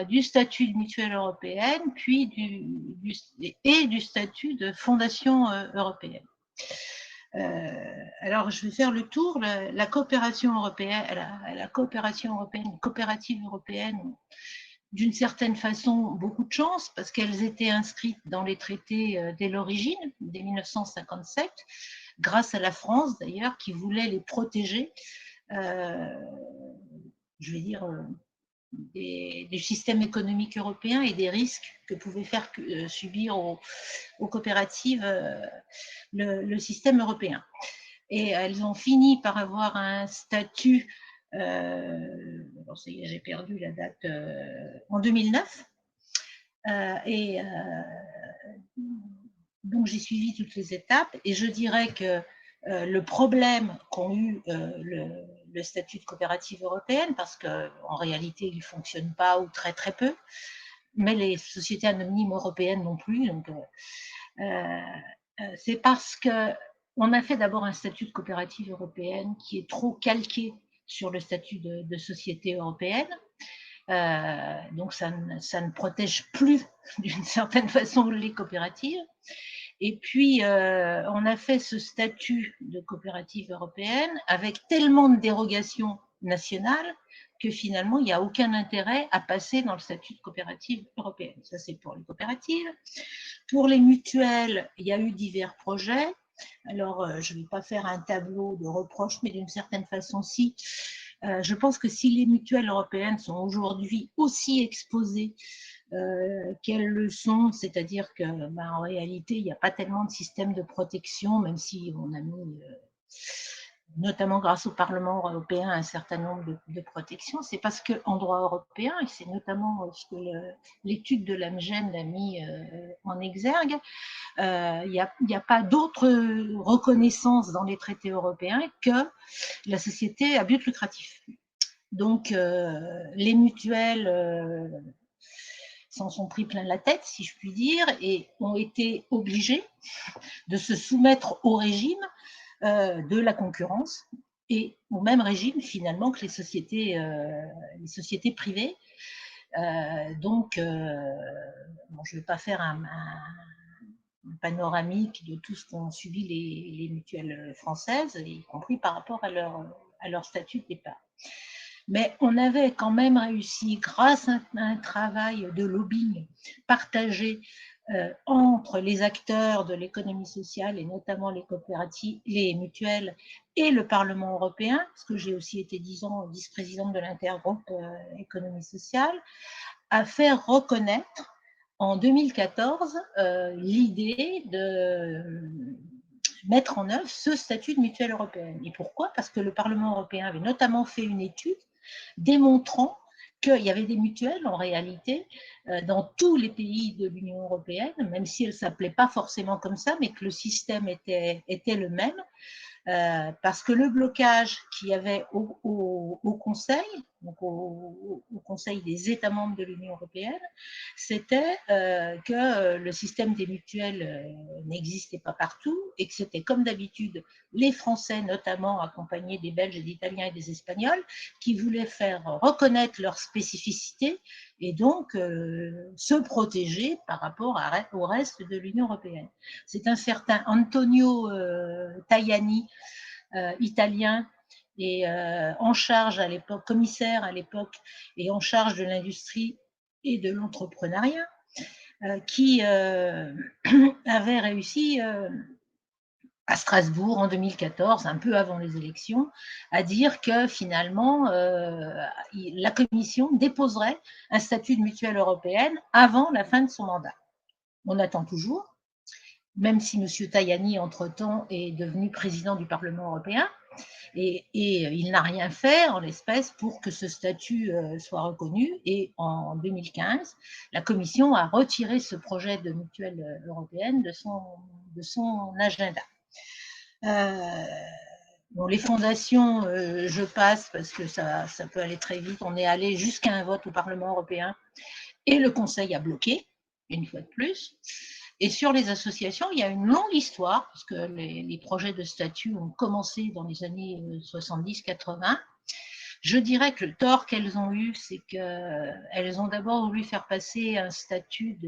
du statut de mutuelle européenne, puis du statut de fondation européenne. Alors, je vais faire le tour. La coopération européenne, la coopération européenne, coopérative européenne, d'une certaine façon, beaucoup de chance, parce qu'elles étaient inscrites dans les traités dès l'origine, dès 1957, grâce à la France d'ailleurs, qui voulait les protéger, je vais dire, du système économique européen et des risques que pouvait faire subir aux coopératives le système européen. Et elles ont fini par avoir un statut, j'ai perdu la date, en 2009. Donc j'ai suivi toutes les étapes et je dirais que le problème qu'ont eu le statut de coopérative européenne, parce qu'en réalité il ne fonctionne pas ou très très peu, mais les sociétés anonymes européennes non plus, donc c'est parce qu'on a fait d'abord un statut de coopérative européenne qui est trop calqué sur le statut de société européenne. Donc ça ne protège plus d'une certaine façon les coopératives. Et puis, on a fait ce statut de coopérative européenne avec tellement de dérogations nationales que finalement, il n'y a aucun intérêt à passer dans le statut de coopérative européenne. Ça, c'est pour les coopératives. Pour les mutuelles, il y a eu divers projets. Alors, je ne vais pas faire un tableau de reproches, mais d'une certaine façon, si. Je pense que si les mutuelles européennes sont aujourd'hui aussi exposées qu'elles le sont, c'est-à-dire que en réalité, il n'y a pas tellement de système de protection, même si on a mis, notamment grâce au Parlement européen, un certain nombre de protections, c'est parce qu'en droit européen, et c'est notamment ce que l'étude de l'Amgen a mis en exergue, il n'y a pas d'autre reconnaissance dans les traités européens que la société à but lucratif. Donc, les mutuelles s'en sont pris plein la tête, si je puis dire, et ont été obligées de se soumettre au régime de la concurrence et au même régime finalement que les sociétés privées. Donc, je ne vais pas faire un panoramique de tout ce qu'ont subi les mutuelles françaises, y compris par rapport à leur statut de départ. Mais on avait quand même réussi, grâce à un travail de lobbying partagé entre les acteurs de l'économie sociale et notamment les coopératives, les mutuelles et le Parlement européen, parce que j'ai aussi été 10 ans vice-présidente de l'intergroupe économie sociale, à faire reconnaître en 2014 l'idée de mettre en œuvre ce statut de mutuelle européenne. Et pourquoi? Parce que le Parlement européen avait notamment fait une étude démontrant qu'il y avait des mutuelles en réalité dans tous les pays de l'Union européenne, même si elles ne s'appelaient pas forcément comme ça, mais que le système était le même. Parce que le blocage qu'il y avait au Conseil, donc au Conseil des États membres de l'Union européenne, c'était que le système des mutuelles n'existait pas partout et que c'était comme d'habitude les Français, notamment accompagnés des Belges, des Italiens et des Espagnols, qui voulaient faire reconnaître leurs spécificités et donc se protéger par rapport au reste de l'Union européenne. C'est un certain Antonio Tajani, italien, et en charge à l'époque, commissaire à l'époque, et en charge de l'industrie et de l'entrepreneuriat, qui avait réussi à Strasbourg en 2014, un peu avant les élections, à dire que finalement la Commission déposerait un statut de mutuelle européenne avant la fin de son mandat. On attend toujours, même si M. Tajani, entre-temps, est devenu président du Parlement européen, et il n'a rien fait en l'espèce pour que ce statut soit reconnu. Et en 2015, la Commission a retiré ce projet de mutuelle européenne de son agenda. Bon, les fondations, je passe parce que ça peut aller très vite. On est allé jusqu'à un vote au Parlement européen et le Conseil a bloqué, une fois de plus. Et sur les associations, il y a une longue histoire, parce que les projets de statut ont commencé dans les années 70-80. Je dirais que le tort qu'elles ont eu, c'est qu'elles ont d'abord voulu faire passer un statut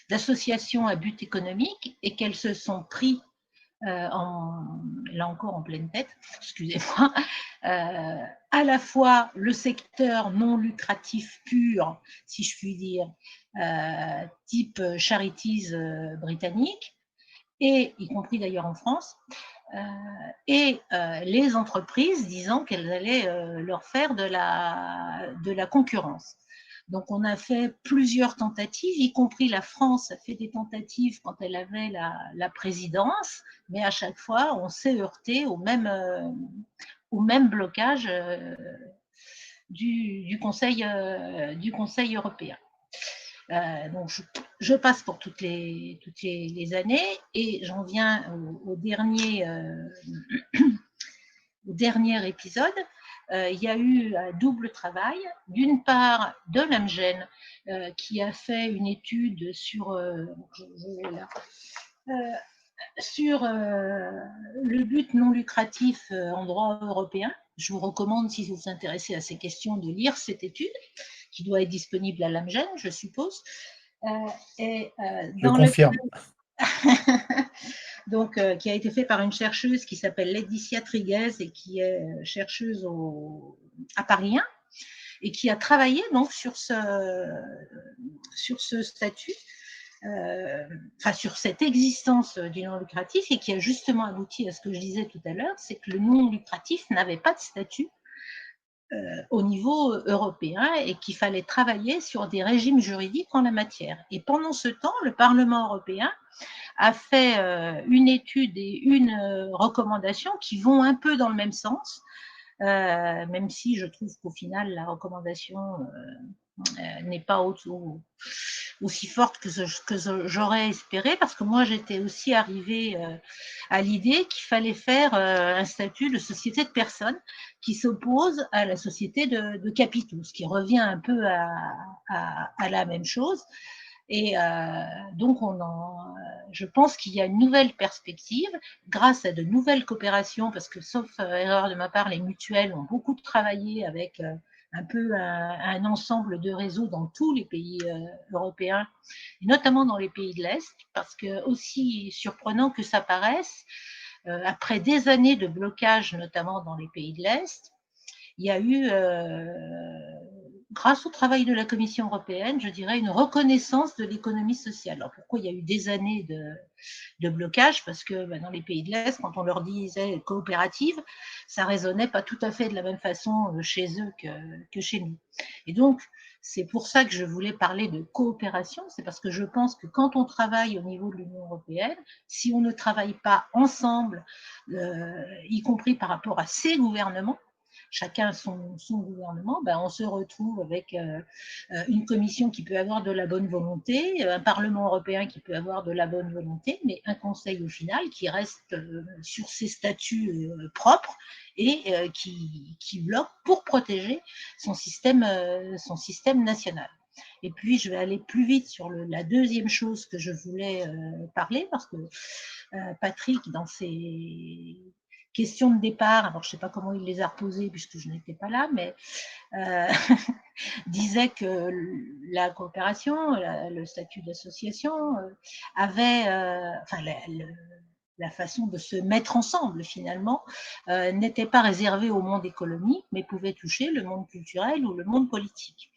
d'association à but économique et qu'elles se sont pris là encore en pleine tête, excusez-moi, à la fois le secteur non lucratif pur, si je puis dire, type charities britannique, et y compris d'ailleurs en France, et les entreprises disant qu'elles allaient leur faire de la concurrence. Donc, on a fait plusieurs tentatives, y compris la France a fait des tentatives quand elle avait la présidence, mais à chaque fois, on s'est heurté au même blocage du Conseil européen. Donc, je passe pour toutes les années et j'en viens au dernier épisode. Il y a eu un double travail. D'une part, de l'Amgen qui a fait une étude sur le but non lucratif en droit européen. Je vous recommande, si vous vous intéressez à ces questions, de lire cette étude qui doit être disponible à l'Amgen, je suppose. Je confirme. Donc, qui a été fait par une chercheuse qui s'appelle Laetitia Triguez et qui est chercheuse à Paris 1 et qui a travaillé donc sur ce statut, sur cette existence du non lucratif et qui a justement abouti à ce que je disais tout à l'heure, c'est que le non lucratif n'avait pas de statut au niveau européen et qu'il fallait travailler sur des régimes juridiques en la matière. Et pendant ce temps, le Parlement européen a fait une étude et une recommandation qui vont un peu dans le même sens, même si je trouve qu'au final, la recommandation n'est pas aussi forte que j'aurais espéré, parce que moi, j'étais aussi arrivée à l'idée qu'il fallait faire un statut de société de personnes qui s'oppose à la société de capitaux, ce qui revient un peu à la même chose. Et donc, je pense qu'il y a une nouvelle perspective grâce à de nouvelles coopérations, parce que, sauf erreur de ma part, les mutuelles ont beaucoup travaillé avec un peu un ensemble de réseaux dans tous les pays européens, et notamment dans les pays de l'Est, parce que, aussi surprenant que ça paraisse, après des années de blocage, notamment dans les pays de l'Est, il y a eu, grâce au travail de la Commission européenne, je dirais, une reconnaissance de l'économie sociale. Alors, pourquoi il y a eu des années de blocage? Parce que dans les pays de l'Est, quand on leur disait coopérative, ça résonnait pas tout à fait de la même façon chez eux que chez nous. Et donc, c'est pour ça que je voulais parler de coopération, c'est parce que je pense que quand on travaille au niveau de l'Union européenne, si on ne travaille pas ensemble, y compris par rapport à ces gouvernements, chacun son gouvernement, on se retrouve avec une commission qui peut avoir de la bonne volonté, un Parlement européen qui peut avoir de la bonne volonté, mais un Conseil au final qui reste sur ses statuts propres et qui bloque pour protéger son système national. Et puis, je vais aller plus vite sur la deuxième chose que je voulais parler, parce que Patrick, dans ses questions de départ, alors je ne sais pas comment il les a reposées puisque je n'étais pas là, mais disait que la coopération, le statut d'association avait, la façon de se mettre ensemble finalement, n'était pas réservée au monde économique, mais pouvait toucher le monde culturel ou le monde politique.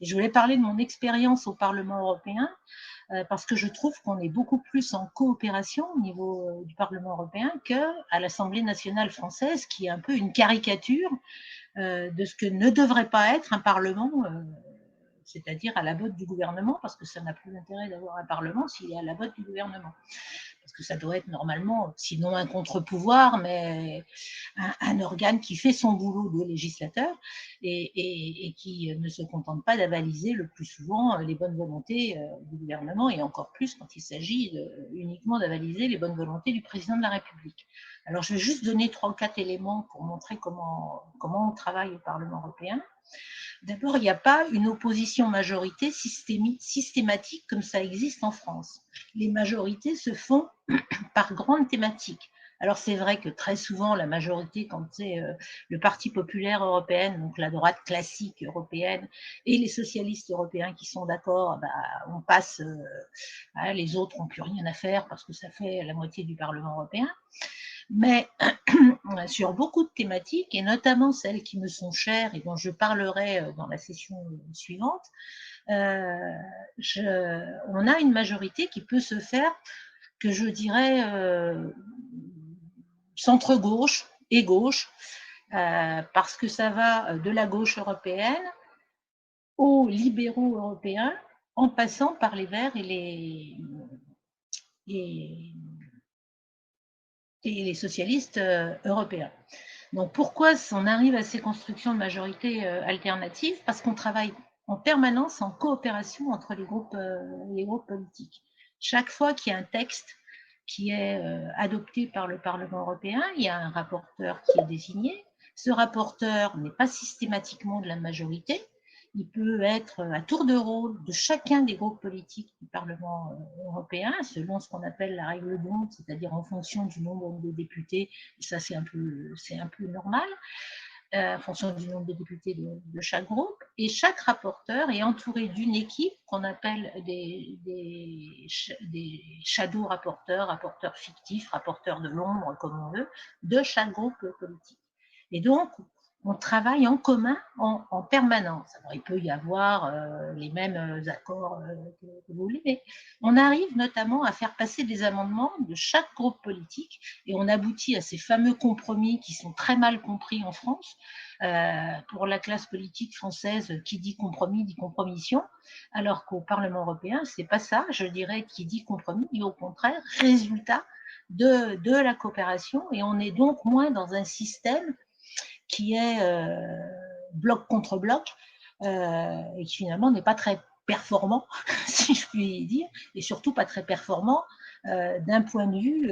Et je voulais parler de mon expérience au Parlement européen, parce que je trouve qu'on est beaucoup plus en coopération au niveau du Parlement européen qu'à l'Assemblée nationale française, qui est un peu une caricature de ce que ne devrait pas être un Parlement c'est-à-dire à la botte du gouvernement, parce que ça n'a plus d'intérêt d'avoir un Parlement s'il est à la botte du gouvernement. Parce que ça doit être normalement, sinon un contre-pouvoir, mais un organe qui fait son boulot de législateur et qui ne se contente pas d'avaliser le plus souvent les bonnes volontés du gouvernement, et encore plus quand il s'agit uniquement d'avaliser les bonnes volontés du président de la République. Alors je vais juste donner 3 ou 4 éléments pour montrer comment on travaille au Parlement européen. D'abord, il n'y a pas une opposition majorité systématique comme ça existe en France. Les majorités se font par grandes thématiques. Alors c'est vrai que très souvent, la majorité, quand c'est le Parti populaire européen, donc la droite classique européenne, et les socialistes européens qui sont d'accord, on passe, les autres n'ont plus rien à faire parce que ça fait la moitié du Parlement européen. Mais sur beaucoup de thématiques, et notamment celles qui me sont chères et dont je parlerai dans la session suivante, on a une majorité qui peut se faire, que je dirais centre-gauche et gauche, parce que ça va de la gauche européenne aux libéraux européens, en passant par les Verts et les socialistes européens. Donc pourquoi on arrive à ces constructions de majorité alternatives? Parce qu'on travaille en permanence en coopération entre les groupes politiques. Chaque fois qu'il y a un texte qui est adopté par le Parlement européen, il y a un rapporteur qui est désigné. Ce rapporteur n'est pas systématiquement de la majorité. Il peut être à tour de rôle de chacun des groupes politiques du Parlement européen, selon ce qu'on appelle la règle d'onde, c'est-à-dire en fonction du nombre de députés, et ça c'est un peu normal, en fonction du nombre de députés de chaque groupe. Et chaque rapporteur est entouré d'une équipe qu'on appelle des shadow rapporteurs, rapporteurs fictifs, rapporteurs de l'ombre, comme on veut, de chaque groupe politique. Et donc, on travaille en commun en permanence. Alors, il peut y avoir les mêmes accords que vous voulez, mais on arrive notamment à faire passer des amendements de chaque groupe politique et on aboutit à ces fameux compromis qui sont très mal compris en France. Pour la classe politique française, qui dit compromis dit compromission, alors qu'au Parlement européen, c'est pas ça. Je dirais qui dit compromis dit au contraire résultat de la coopération, et on est donc moins dans un système qui est bloc contre bloc et qui finalement n'est pas très performant, si je puis dire, et surtout pas très performant d'un point de vue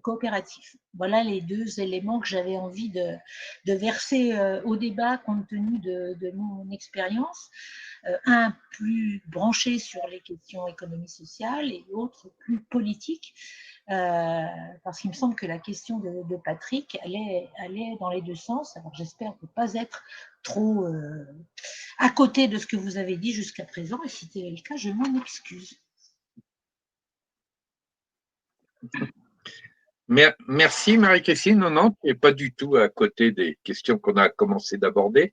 coopératif. Voilà les 2 éléments que j'avais envie de verser au débat compte tenu de mon expérience. Un plus branché sur les questions économie sociale et l'autre plus politique. Parce qu'il me semble que la question de Patrick, elle est dans les 2 sens. Alors j'espère ne pas être trop à côté de ce que vous avez dit jusqu'à présent, et si c'était le cas, je m'en excuse. Merci Marie-Christine. Non, tu n'es pas du tout à côté des questions qu'on a commencé d'aborder.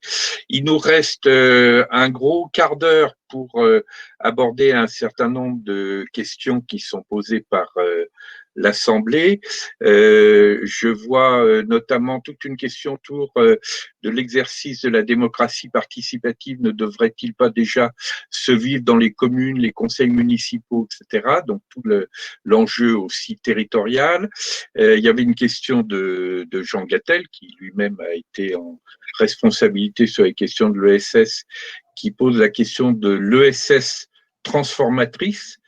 Il nous reste un gros quart d'heure pour aborder un certain nombre de questions qui sont posées par l'Assemblée. Je vois notamment toute une question autour de l'exercice de la démocratie participative. Ne devrait-il pas déjà se vivre dans les communes, les conseils municipaux, etc. Donc tout l'enjeu aussi territorial. Il y avait une question de Jean Gattel, qui lui-même a été en responsabilité sur les questions de l'ESS, qui pose la question de l'ESS transformatrice.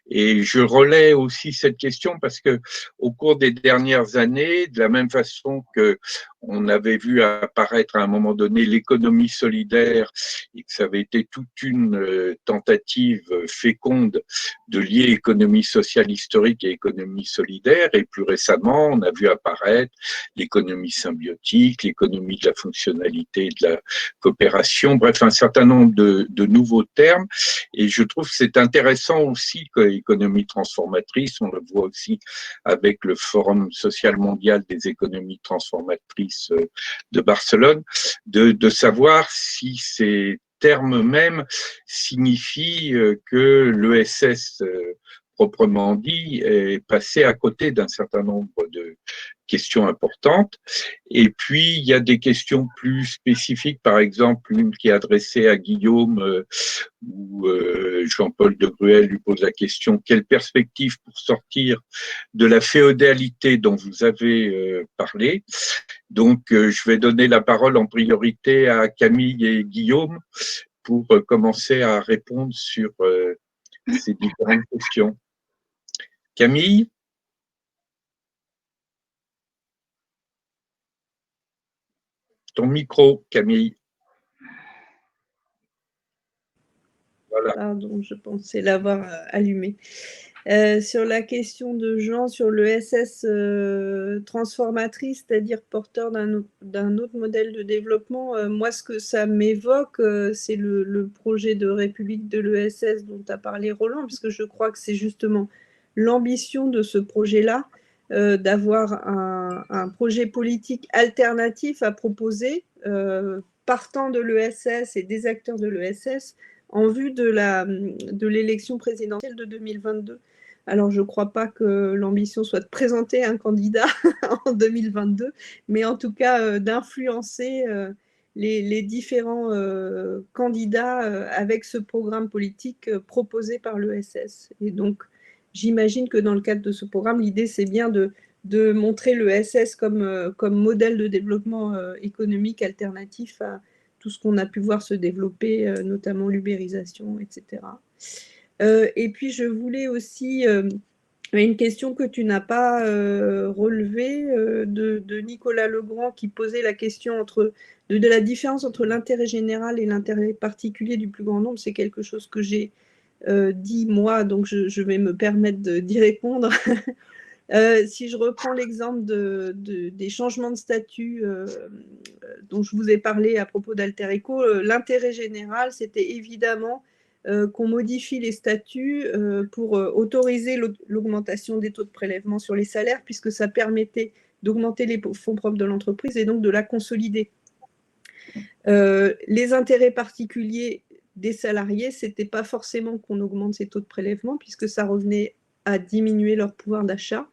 Et je relais aussi cette question parce que au cours des dernières années, de la même façon que on avait vu apparaître à un moment donné l'économie solidaire et que ça avait été toute une tentative féconde de lier économie sociale historique et économie solidaire, et plus récemment on a vu apparaître l'économie symbiotique, l'économie de la fonctionnalité et de la coopération, bref un certain nombre de nouveaux termes, et je trouve que c'est intéressant aussi que l'économie transformatrice, on le voit aussi avec le Forum social mondial des économies transformatrices de Barcelone, de savoir si ces termes mêmes signifient que l'ESS proprement dit, est passé à côté d'un certain nombre de questions importantes. Et puis, il y a des questions plus spécifiques, par exemple, une qui est adressée à Guillaume, où Jean-Paul de Gruel lui pose la question « Quelle perspective pour sortir de la féodalité dont vous avez parlé ?» Donc, je vais donner la parole en priorité à Camille et Guillaume pour commencer à répondre sur ces différentes questions. Camille ? Ton micro, Camille. Voilà. Pardon, je pensais l'avoir allumé. Sur la question de Jean, sur le SS transformatrice, c'est-à-dire porteur d'un autre modèle de développement, moi, ce que ça m'évoque, c'est le projet de République de l'ESS dont a parlé Roland, puisque je crois que c'est justement l'ambition de ce projet-là, d'avoir un projet politique alternatif à proposer, partant de l'ESS et des acteurs de l'ESS, en vue de l'élection présidentielle de 2022. Alors, je ne crois pas que l'ambition soit de présenter un candidat en 2022, mais en tout cas d'influencer les différents candidats avec ce programme politique proposé par l'ESS. Et donc, j'imagine que dans le cadre de ce programme, l'idée, c'est bien de montrer l'ESS comme modèle de développement économique alternatif à tout ce qu'on a pu voir se développer, notamment l'ubérisation, etc. Et puis, je voulais aussi, une question que tu n'as pas relevée, de Nicolas Legrand, qui posait la question de la différence entre l'intérêt général et l'intérêt particulier du plus grand nombre. C'est quelque chose que j'ai dit moi, donc je vais me permettre d'y répondre. Si je reprends l'exemple des changements de statut dont je vous ai parlé à propos d'Alter Eco, l'intérêt général, c'était évidemment qu'on modifie les statuts pour autoriser l'augmentation des taux de prélèvement sur les salaires, puisque ça permettait d'augmenter les fonds propres de l'entreprise et donc de la consolider. Les intérêts particuliers des salariés, ce n'était pas forcément qu'on augmente ces taux de prélèvement, puisque ça revenait à diminuer leur pouvoir d'achat,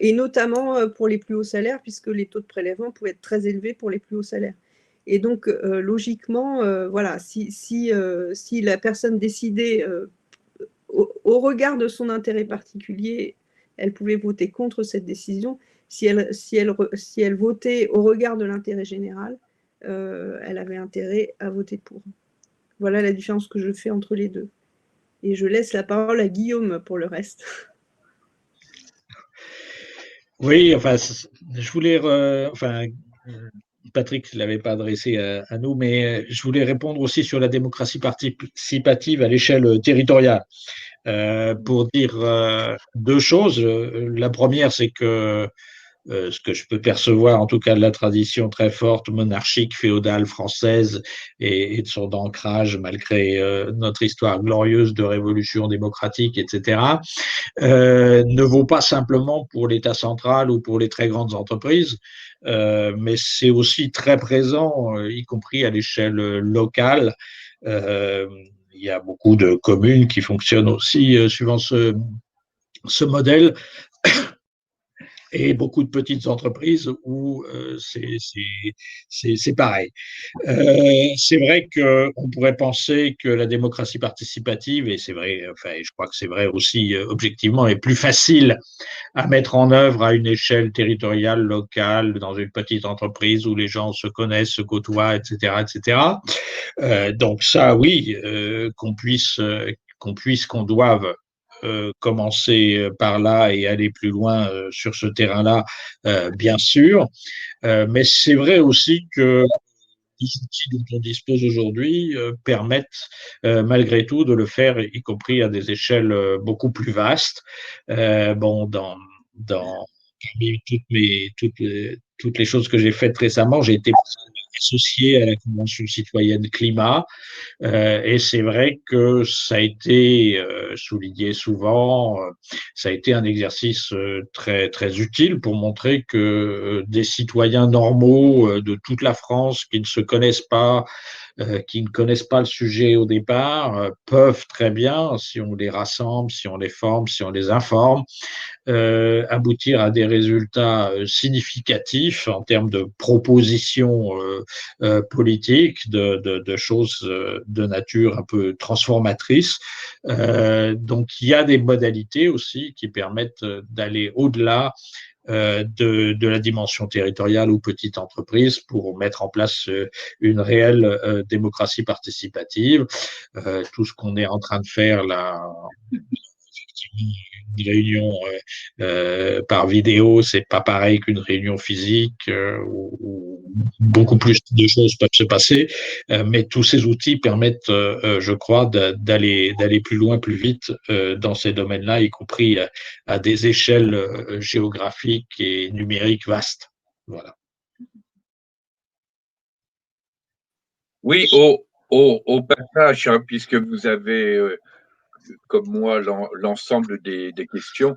et notamment pour les plus hauts salaires, puisque les taux de prélèvement pouvaient être très élevés pour les plus hauts salaires. Et donc, logiquement, voilà, si la personne décidait, au regard de son intérêt particulier, elle pouvait voter contre cette décision. Si elle votait au regard de l'intérêt général, elle avait intérêt à voter pour. Voilà la différence que je fais entre les deux. Et je laisse la parole à Guillaume pour le reste. Oui, enfin, je voulais, Patrick ne l'avait pas adressé à nous, mais je voulais répondre aussi sur la démocratie participative à l'échelle territoriale. Pour dire deux choses. La première, c'est que ce que je peux percevoir, en tout cas de la tradition très forte monarchique, féodale française et de son ancrage, malgré notre histoire glorieuse de révolution démocratique, etc., ne vaut pas simplement pour l'État central ou pour les très grandes entreprises, mais c'est aussi très présent, y compris à l'échelle locale. Il y a beaucoup de communes qui fonctionnent aussi suivant ce modèle, et beaucoup de petites entreprises où c'est pareil. C'est vrai qu'on pourrait penser que la démocratie participative, et c'est vrai, enfin, je crois que c'est vrai aussi objectivement, est plus facile à mettre en œuvre à une échelle territoriale, locale, dans une petite entreprise où les gens se connaissent, se côtoient, etc., etc. Donc ça, oui, qu'on doive commencer par là et aller plus loin sur ce terrain-là, bien sûr. Mais c'est vrai aussi que les outils dont on dispose aujourd'hui permettent malgré tout de le faire, y compris à des échelles beaucoup plus vastes. Bon, parmi toutes les choses que j'ai faites récemment, j'ai été associé à la Convention citoyenne climat, et c'est vrai que ça a été souligné souvent, ça a été un exercice très, très utile pour montrer que des citoyens normaux de toute la France qui ne se connaissent pas, qui ne connaissent pas le sujet au départ peuvent très bien, si on les rassemble, si on les forme, si on les informe, aboutir à des résultats significatifs en termes de propositions politiques, de choses de nature un peu transformatrice. Donc, il y a des modalités aussi qui permettent d'aller au-delà de la dimension territoriale ou petite entreprise pour mettre en place une réelle démocratie participative. Tout ce qu'on est en train de faire là, une réunion par vidéo, c'est pas pareil qu'une réunion physique où beaucoup plus de choses peuvent se passer, mais tous ces outils permettent, je crois, d'aller plus loin, plus vite dans ces domaines-là, y compris à des échelles géographiques et numériques vastes. Voilà. Oui, au passage, hein, puisque vous avez comme moi l'ensemble des questions.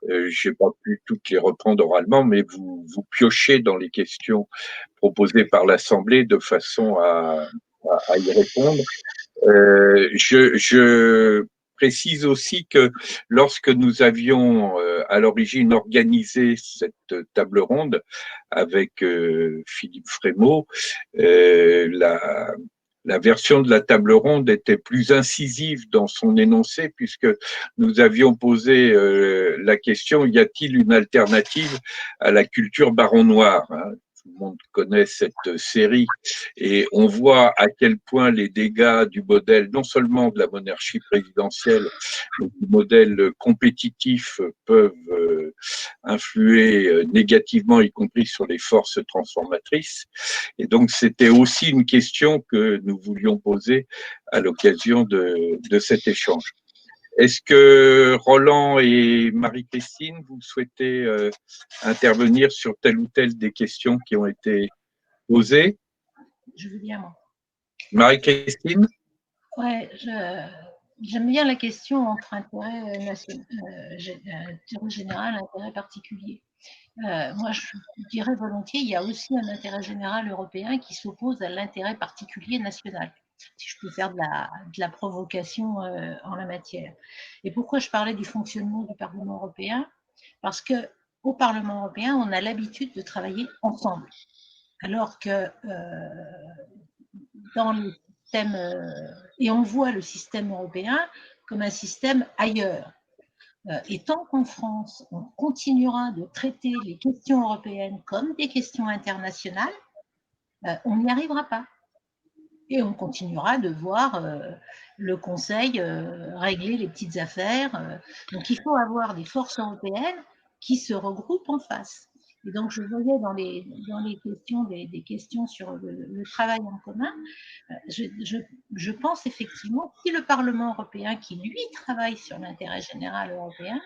Je n'ai pas pu toutes les reprendre oralement, mais vous piochez dans les questions proposées par l'Assemblée de façon à y répondre. Je précise aussi que lorsque nous avions à l'origine organisé cette table ronde avec Philippe Frémaux, la version de la table ronde était plus incisive dans son énoncé puisque nous avions posé la question, y a-t-il une alternative à la culture baron noir, hein? Tout le monde connaît cette série et on voit à quel point les dégâts du modèle, non seulement de la monarchie présidentielle, mais du modèle compétitif peuvent influer négativement, y compris sur les forces transformatrices. Et donc, c'était aussi une question que nous voulions poser à l'occasion de cet échange. Est-ce que Roland et Marie-Christine, vous souhaitez intervenir sur telle ou telle des questions qui ont été posées? Je veux bien, moi. Marie-Christine? Ouais, j'aime bien la question entre intérêt général et intérêt particulier. Moi, je dirais volontiers, il y a aussi un intérêt général européen qui s'oppose à l'intérêt particulier national, si je peux faire de la provocation en la matière. Et pourquoi je parlais du fonctionnement du Parlement européen? Parce qu'au Parlement européen, on a l'habitude de travailler ensemble, alors que dans le système, et on voit le système européen comme un système ailleurs. Et tant qu'en France, on continuera de traiter les questions européennes comme des questions internationales, on n'y arrivera pas. Et on continuera de voir le Conseil régler les petites affaires. Donc il faut avoir des forces européennes qui se regroupent en face. Et donc je voyais dans les questions, des questions sur le travail en commun, je pense effectivement, si le Parlement européen, qui lui travaille sur l'intérêt général européen,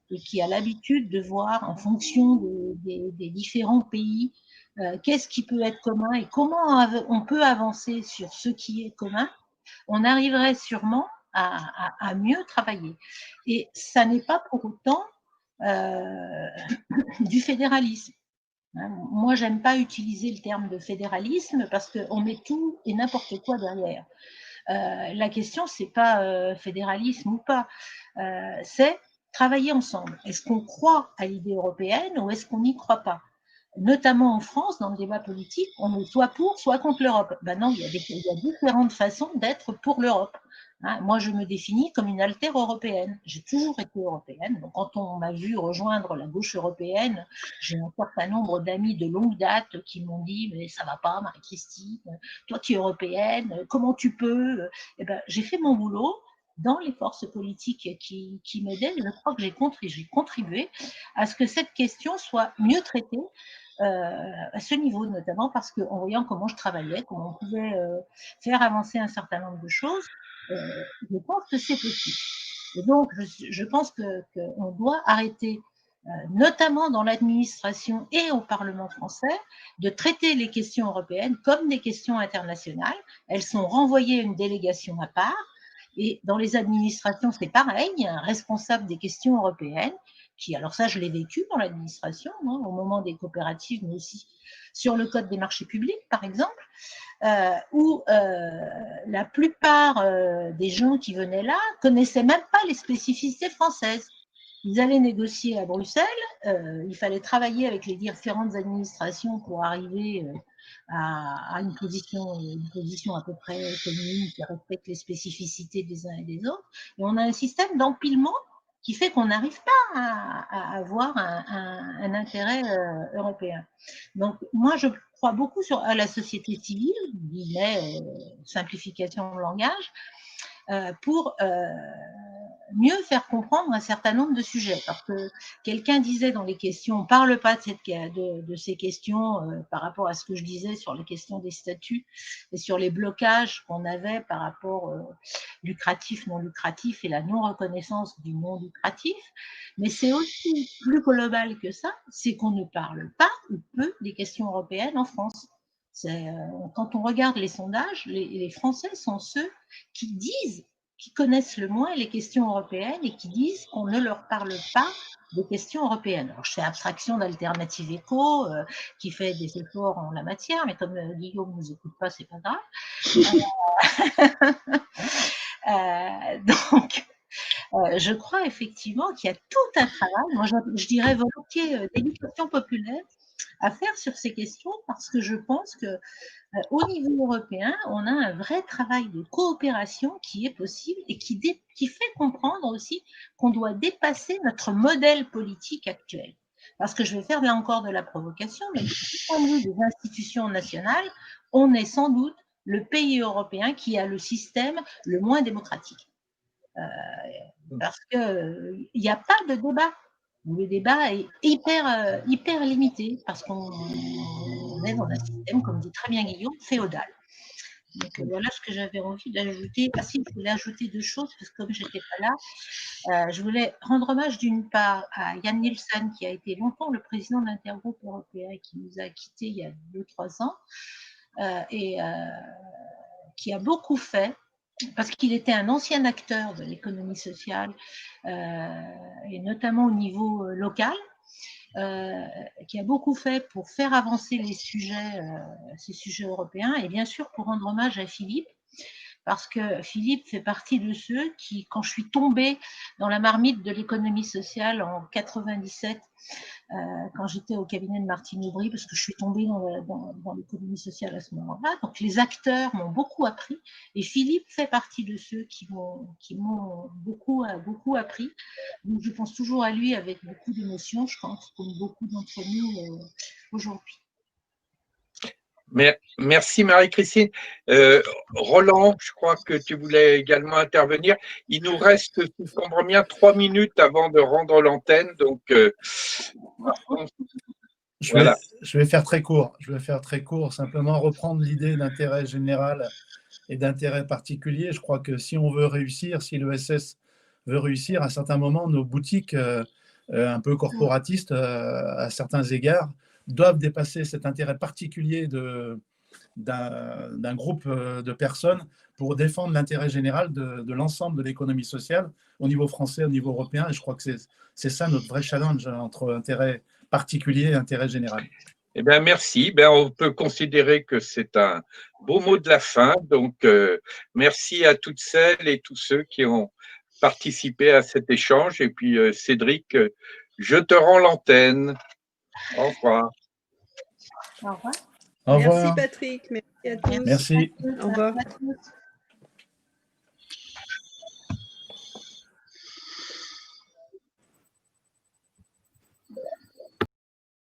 et qui a l'habitude de voir en fonction des différents pays qu'est-ce qui peut être commun et comment on peut avancer sur ce qui est commun, on arriverait sûrement à mieux travailler. Et ça n'est pas pour autant du fédéralisme. Moi, j'aime pas utiliser le terme de fédéralisme parce qu'on met tout et n'importe quoi derrière. La question, c'est pas fédéralisme ou pas, c'est travailler ensemble. Est-ce qu'on croit à l'idée européenne ou est-ce qu'on n'y croit pas? Notamment en France, dans le débat politique, on est soit pour, soit contre l'Europe. Ben non, il y a différentes façons d'être pour l'Europe. Hein, moi, je me définis comme une altère européenne. J'ai toujours été européenne. Donc, quand on m'a vu rejoindre la gauche européenne, j'ai un certain nombre d'amis de longue date qui m'ont dit « mais ça va pas, Marie-Christine, toi tu es européenne, comment tu peux ?» Eh ben, j'ai fait mon boulot dans les forces politiques qui m'aidaient. Je crois que j'ai contribué à ce que cette question soit mieux traitée à ce niveau, notamment parce qu'en voyant comment je travaillais, comment on pouvait faire avancer un certain nombre de choses, je pense que c'est possible. Et donc, je pense qu'on doit arrêter, notamment dans l'administration et au Parlement français, de traiter les questions européennes comme des questions internationales. Elles sont renvoyées à une délégation à part. Et dans les administrations, c'est pareil, il y a un responsable des questions européennes alors ça, je l'ai vécu dans l'administration, hein, au moment des coopératives, mais aussi sur le code des marchés publics, par exemple, où la plupart des gens qui venaient là connaissaient même pas les spécificités françaises. Ils allaient négocier à Bruxelles, il fallait travailler avec les différentes administrations pour arriver à une position à peu près commune qui respecte les spécificités des uns et des autres. Et on a un système d'empilement qui fait qu'on n'arrive pas à avoir un intérêt européen. Donc, moi, je crois beaucoup à la société civile, simplification de langage, pour mieux faire comprendre un certain nombre de sujets. Parce que quelqu'un disait dans les questions, on ne parle pas de ces questions par rapport à ce que je disais sur les questions des statuts et sur les blocages qu'on avait par rapport lucratif, non lucratif et la non-reconnaissance du non lucratif. Mais c'est aussi plus global que ça, c'est qu'on ne parle pas ou peu des questions européennes en France. Quand on regarde les sondages, les Français sont ceux qui connaissent le moins les questions européennes et qui disent qu'on ne leur parle pas des questions européennes. Alors, je fais abstraction d'Alternative Éco, qui fait des efforts en la matière, mais comme Guillaume ne nous écoute pas, c'est pas grave. Donc, je crois effectivement qu'il y a tout un travail, moi je dirais volontiers d'éducation populaire à faire sur ces questions, parce que je pense que au niveau européen, on a un vrai travail de coopération qui est possible et qui fait comprendre aussi qu'on doit dépasser notre modèle politique actuel. Parce que je vais faire là encore de la provocation, mais du point de vue des institutions nationales, on est sans doute le pays européen qui a le système le moins démocratique. Parce qu'il n'y a pas de débat. Le débat est hyper limité parce qu'on est dans un système, comme dit très bien Guillaume, féodal. Donc voilà ce que j'avais envie d'ajouter. Ah si, je voulais ajouter deux choses parce que comme je n'étais pas là, je voulais rendre hommage d'une part à Jan Nielsen qui a été longtemps le président de l'Intergroupe européen et qui nous a quittés il y a 2-3 ans et qui a beaucoup fait parce qu'il était un ancien acteur de l'économie sociale et notamment au niveau local, qui a beaucoup fait pour faire avancer ces sujets européens et bien sûr pour rendre hommage à Philippe, parce que Philippe fait partie de ceux qui, quand je suis tombée dans la marmite de l'économie sociale en 97, quand j'étais au cabinet de Martine Aubry, parce que je suis tombée dans l'économie sociale à ce moment-là, donc les acteurs m'ont beaucoup appris, et Philippe fait partie de ceux qui m'ont beaucoup appris. Donc je pense toujours à lui avec beaucoup d'émotion, je pense, comme beaucoup d'entre nous aujourd'hui. Merci Marie-Christine. Roland, je crois que tu voulais également intervenir. Il nous reste, si je comprends bien, 3 minutes avant de rendre l'antenne. Donc, voilà. Je vais faire très court. Simplement reprendre l'idée d'intérêt général et d'intérêt particulier. Je crois que si on veut réussir, si l'ESS veut réussir, à certains moments, nos boutiques un peu corporatistes, à certains égards, doivent dépasser cet intérêt particulier d'un groupe de personnes pour défendre l'intérêt général de l'ensemble de l'économie sociale au niveau français, au niveau européen. Et je crois que c'est ça notre vrai challenge entre intérêt particulier et intérêt général. Eh bien, merci. On peut considérer que c'est un beau mot de la fin. Donc, merci à toutes celles et tous ceux qui ont participé à cet échange. Et puis, Cédric, je te rends l'antenne. Au revoir. Au revoir. Au revoir. Merci Patrick. Merci à tous. Merci. Au revoir.